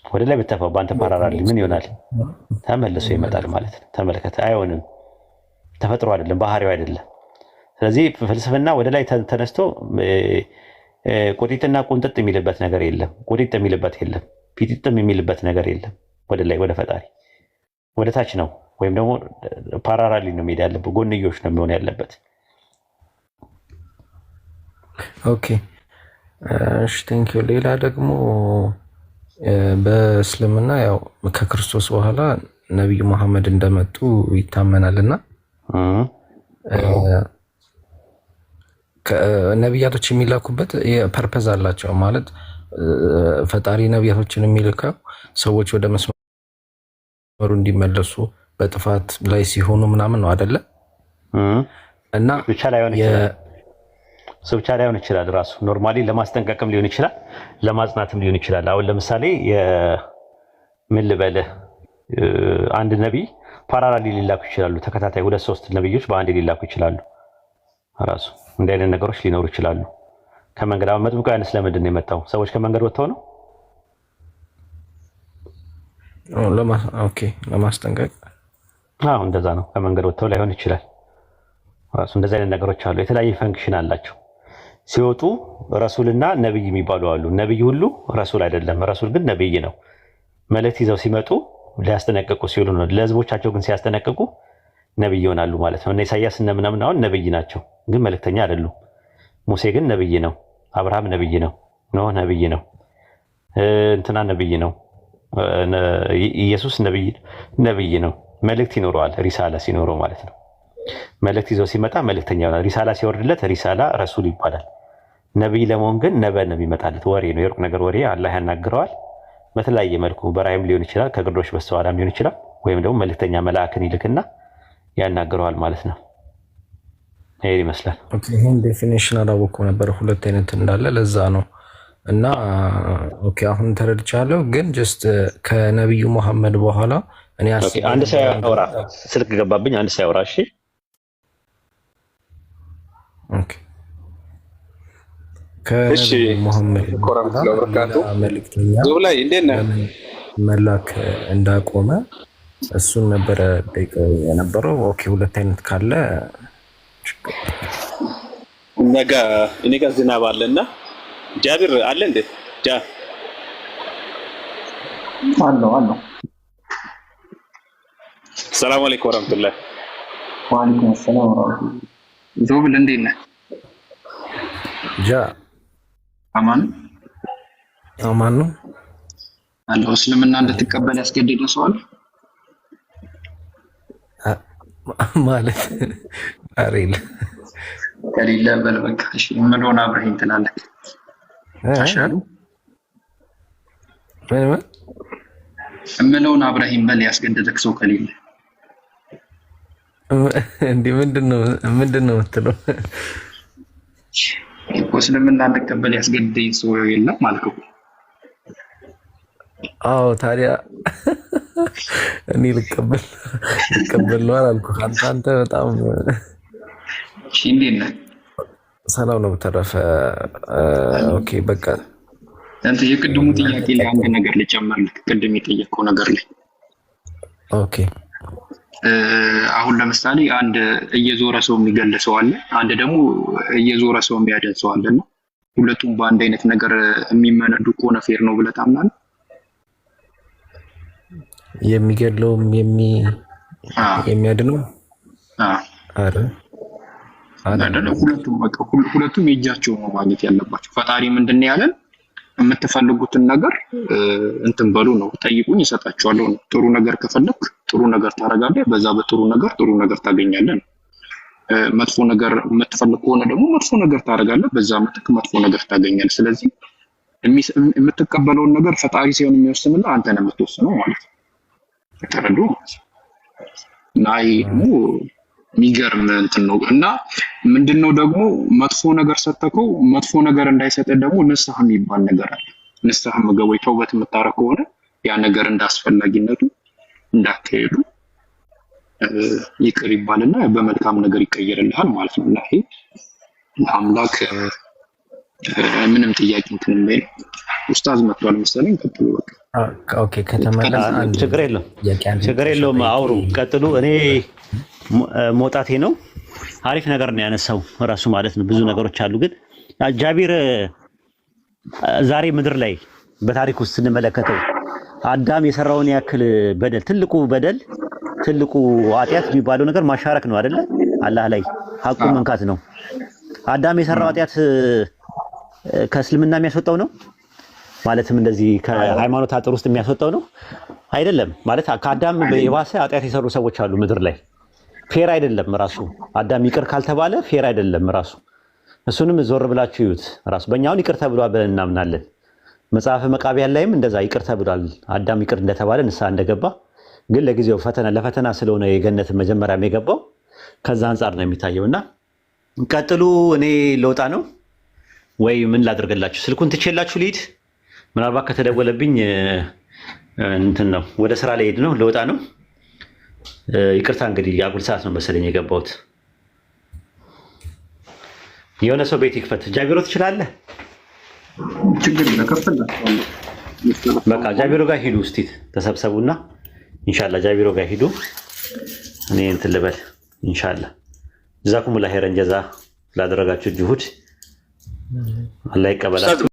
ወደ ላይ ብተፋው በአንተ ፓራራል ምን ይሆናል? ተመልሶ ይመጣል ማለት ነው። ተመልከተ፣ አይሆንም። ተፈጥሮ አይደለም፣ ባህሪው አይደለም። ስለዚህ ፍልስፍና ወደ ላይ ተነስቶ ቁጢጥና ቁንጥጥ የሚልበት ነገር የለም። ቁጢጥ የሚልበት የለም፣ ፒጢጥም የሚልበት ነገር የለም። ወደ ላይ ወደ ፈጣሪ ወደ ታች ነው፣ ወይም ደግሞ ፓራራሊ ነው የሚሄድ ያለበት፣ ጎንዮሽ ነው የሚሆን ያለበት። ኦኬ እሺ፣ ቴንኪው። ሌላ ደግሞ በእስልምና ያው ከክርስቶስ በኋላ ነቢዩ መሐመድ እንደመጡ ይታመናልና ነቢያቶች የሚላኩበት ፐርፐዝ አላቸው። ማለት ፈጣሪ ነቢያቶችን የሚልከው ሰዎች ወደ መስመሩ እንዲመለሱ በጥፋት ላይ ሲሆኑ ምናምን ነው አይደለ? እና ብቻ ላይሆን ይችላል ራሱ ኖርማሊ ለማስጠንቀቅም ሊሆን ይችላል፣ ለማጽናትም ሊሆን ይችላል። አሁን ለምሳሌ ምን ልበልህ፣ አንድ ነቢይ ፓራራሊ ሊላኩ ይችላሉ። ተከታታይ 2-3 ነቢዮች በአንድ ሊላኩ ይችላሉ። ራሱ እንዲህ አይነት ነገሮች ሊኖሩ ይችላሉ። ከመንገድ አሁን መጥምቁ ዮሐንስ ለምንድን ነው የመጣው? ሰዎች ከመንገድ ወጥተው ነው? ለማስጠንቀቅ። አዎ እንደዛ ነው። ከመንገድ ወጥተው ላይሆን ይችላል። ራሱ እንደዚህ አይነት ነገሮች አሉ። የተለያየ ፈንክሽን አላቸው። ሲወጡ ረሱልና ነብይ የሚባሉ አሉ። ነብይ ሁሉ ረሱል አይደለም። ረሱል ግን ነብይ ነው። መልእክት ይዘው ሲመጡ ሊያስጠነቅቁ ሲሉ ነው። ለህዝቦቻቸው ግን ሲያስጠነቅቁ ነብይ ይሆናሉ ማለት ነው። እና ኢሳያስ እነ ምናምን አሁን ነብይ ናቸው፣ ግን መልእክተኛ አይደሉም። ሙሴ ግን ነብይ ነው። አብርሃም ነብይ ነው። ኖህ ነብይ ነው። እንትና ነብይ ነው። ኢየሱስ ነብይ ነው። መልእክት ይኖረዋል፣ ሪሳላ ሲኖረው ማለት ነው። መልእክት ይዘው ሲመጣ መልእክተኛ ይሆናል። ሪሳላ ሲወርድለት ሪሳላ ረሱል ይባላል። ነብይ ለመሆን ግን ነበ ነው የሚመጣለት። ወሬ ነው፣ የሩቅ ነገር ወሬ አላህ ያናግረዋል በተለያየ መልኩ። በራእይም ሊሆን ይችላል፣ ከግርዶሽ በስተኋላም ሊሆን ይችላል። ወይም ደግሞ መልእክተኛ መልአክን ይልክና ያናግረዋል ማለት ነው። ይሄ ይመስላል። ይሄን ዴፊኒሽን አላወኩም ነበር፣ ሁለት አይነት እንዳለ ለዛ ነው። እና ኦኬ አሁን ተረድቻለሁ። ግን ጀስት ከነብዩ መሐመድ በኋላ እኔ አንድ ሳያወራ ስልክ ገባብኝ። አንድ ሳያወራ እሺ ኦኬ ከነብዩ መሐመድ መልእክተኛ መላክ እንዳቆመ እሱን ነበረ ጠይቀው የነበረው። ኦኬ ሁለት አይነት ካለ እኔ ጋር ዝናብ አለና ጃብር አለ እንዴ? አለው ሰላም አለይኩም ወራህመቱላህ። ወአለይኩም ሰላም ወራህመቱላህ። ዞብል እንዴት ነህ? አማን ነው አለው። እስልምና እንድትቀበል ያስገደደ ሰው አለ ማለት አሬል ከሌለ በል በቃ እሺ። የምለውን አብረኸኝ ትላለህ። እምለውን አብራሂም በል ያስገደደክ ሰው ከሌለ እንዴ ምንድነው የምትለው? እስልምና እንድቀበል ያስገደደኝ ሰው የለም ማለት ነው። አዎ ታዲያ እኔ ልቀበል ነው አላልኩህ? አንተ በጣም እንዴት ነህ? ሰላም ነው በተረፈ። ኦኬ በቃ አንተ የቅድሙ ጥያቄ ላይ አንድ ነገር ልጨምርልህ። ቅድም የጠየቀው ነገር ላይ ኦኬ አሁን ለምሳሌ አንድ እየዞረ ሰው የሚገል ሰው አለ፣ አንድ ደግሞ እየዞረ ሰው የሚያድን ሰው አለና ሁለቱም በአንድ አይነት ነገር የሚመነዱ ከሆነ ፌር ነው ብለህ ታምናለህ? የሚገድለውም የሚያድነው ሁለቱም የእጃቸው ነው ማግኘት ያለባቸው። ፈጣሪ ምንድን ያለን የምትፈልጉትን ነገር እንትን በሉ ነው፣ ጠይቁኝ እሰጣችኋለሁ ነው። ጥሩ ነገር ከፈለክ ጥሩ ነገር ታደርጋለህ፣ በዛ በጥሩ ነገር ጥሩ ነገር ታገኛለህ ነው። መጥፎ ነገር የምትፈልግ ከሆነ ደግሞ መጥፎ ነገር ታደርጋለህ፣ በዛ ምትክ መጥፎ ነገር ታገኛለህ። ስለዚህ የምትቀበለውን ነገር ፈጣሪ ሳይሆን የሚወስንልህ አንተ ነህ የምትወስነው ማለት ነው። ተረዱ እና ይሄ ደግሞ የሚገርም እንትን ነው። እና ምንድነው ደግሞ መጥፎ ነገር ሰተከው መጥፎ ነገር እንዳይሰጥህ ደግሞ ንስሐ የሚባል ነገር አለ። ንስሐ መገበይ ተውበት የምታረግ ከሆነ ያ ነገር እንዳስፈላጊነቱ እንዳትሄዱ ይቅር ይባልና በመልካም ነገር ይቀየርልሃል ማለት ነው። እና ይሄ ለአምላክ ምንም ጥያቄ እንትን የማይል ኡስታዝ መጥቷል መሰለኝ። ቀጥሉ በቃ። ኦኬ ከተመለሰ ችግር የለውም አውሩ ቀጥሉ። እኔ መውጣቴ ነው። አሪፍ ነገር ነው ያነሳው ራሱ ማለት ነው። ብዙ ነገሮች አሉ፣ ግን ጃቢር ዛሬ ምድር ላይ በታሪክ ውስጥ ስንመለከተው አዳም የሰራውን ያክል በደል ትልቁ ኃጢአት የሚባለው ነገር ማሻረክ ነው አይደለ? አላህ ላይ ሐቁን መንካት ነው። አዳም የሰራው ኃጢአት ከእስልምና የሚያስወጣው ነው ማለትም እንደዚህ ከሃይማኖት አጥር ውስጥ የሚያስወጣው ነው አይደለም። ማለት ከአዳም የባሰ ኃጢአት የሰሩ ሰዎች አሉ ምድር ላይ። ፌር አይደለም ራሱ አዳም ይቅር ካልተባለ ፌር አይደለም ራሱ። እሱንም ዞር ብላችሁ ይዩት ራሱ። በእኛውን ይቅር ተብሏል ብለን እናምናለን። መጽሐፈ መቃብያን ላይም እንደዛ ይቅር ተብሏል። አዳም ይቅር እንደተባለ ንስሐ እንደገባ፣ ግን ለጊዜው ለፈተና ስለሆነ የገነት መጀመሪያም የገባው ከዛ አንጻር ነው የሚታየውና ቀጥሉ። እኔ ለውጣ ነው ወይ ምን ላደርግላችሁ? ስልኩን ትቼላችሁ ልሂድ። ምናልባት ከተደወለብኝ እንትን ነው ወደ ስራ ላይ ሄድ ነው ለውጣ ነው። ይቅርታ እንግዲህ አጉል ሰዓት ነው መሰለኝ የገባሁት። የሆነ ሰው ቤት ይክፈት። ጃቢሮ ትችላለህ? ችግር የለም። በቃ ጃቢሮ ጋር ሂዱ እስቲ ተሰብሰቡና ኢንሻአላህ ጃቢሮ ጋር ሂዱ። እኔ እንትን ልበል ኢንሻአላህ። ጀዛኩሙላህ ኸይረን ጀዛ ላደረጋችሁ ጅሁድ አላህ ይቀበላችሁ።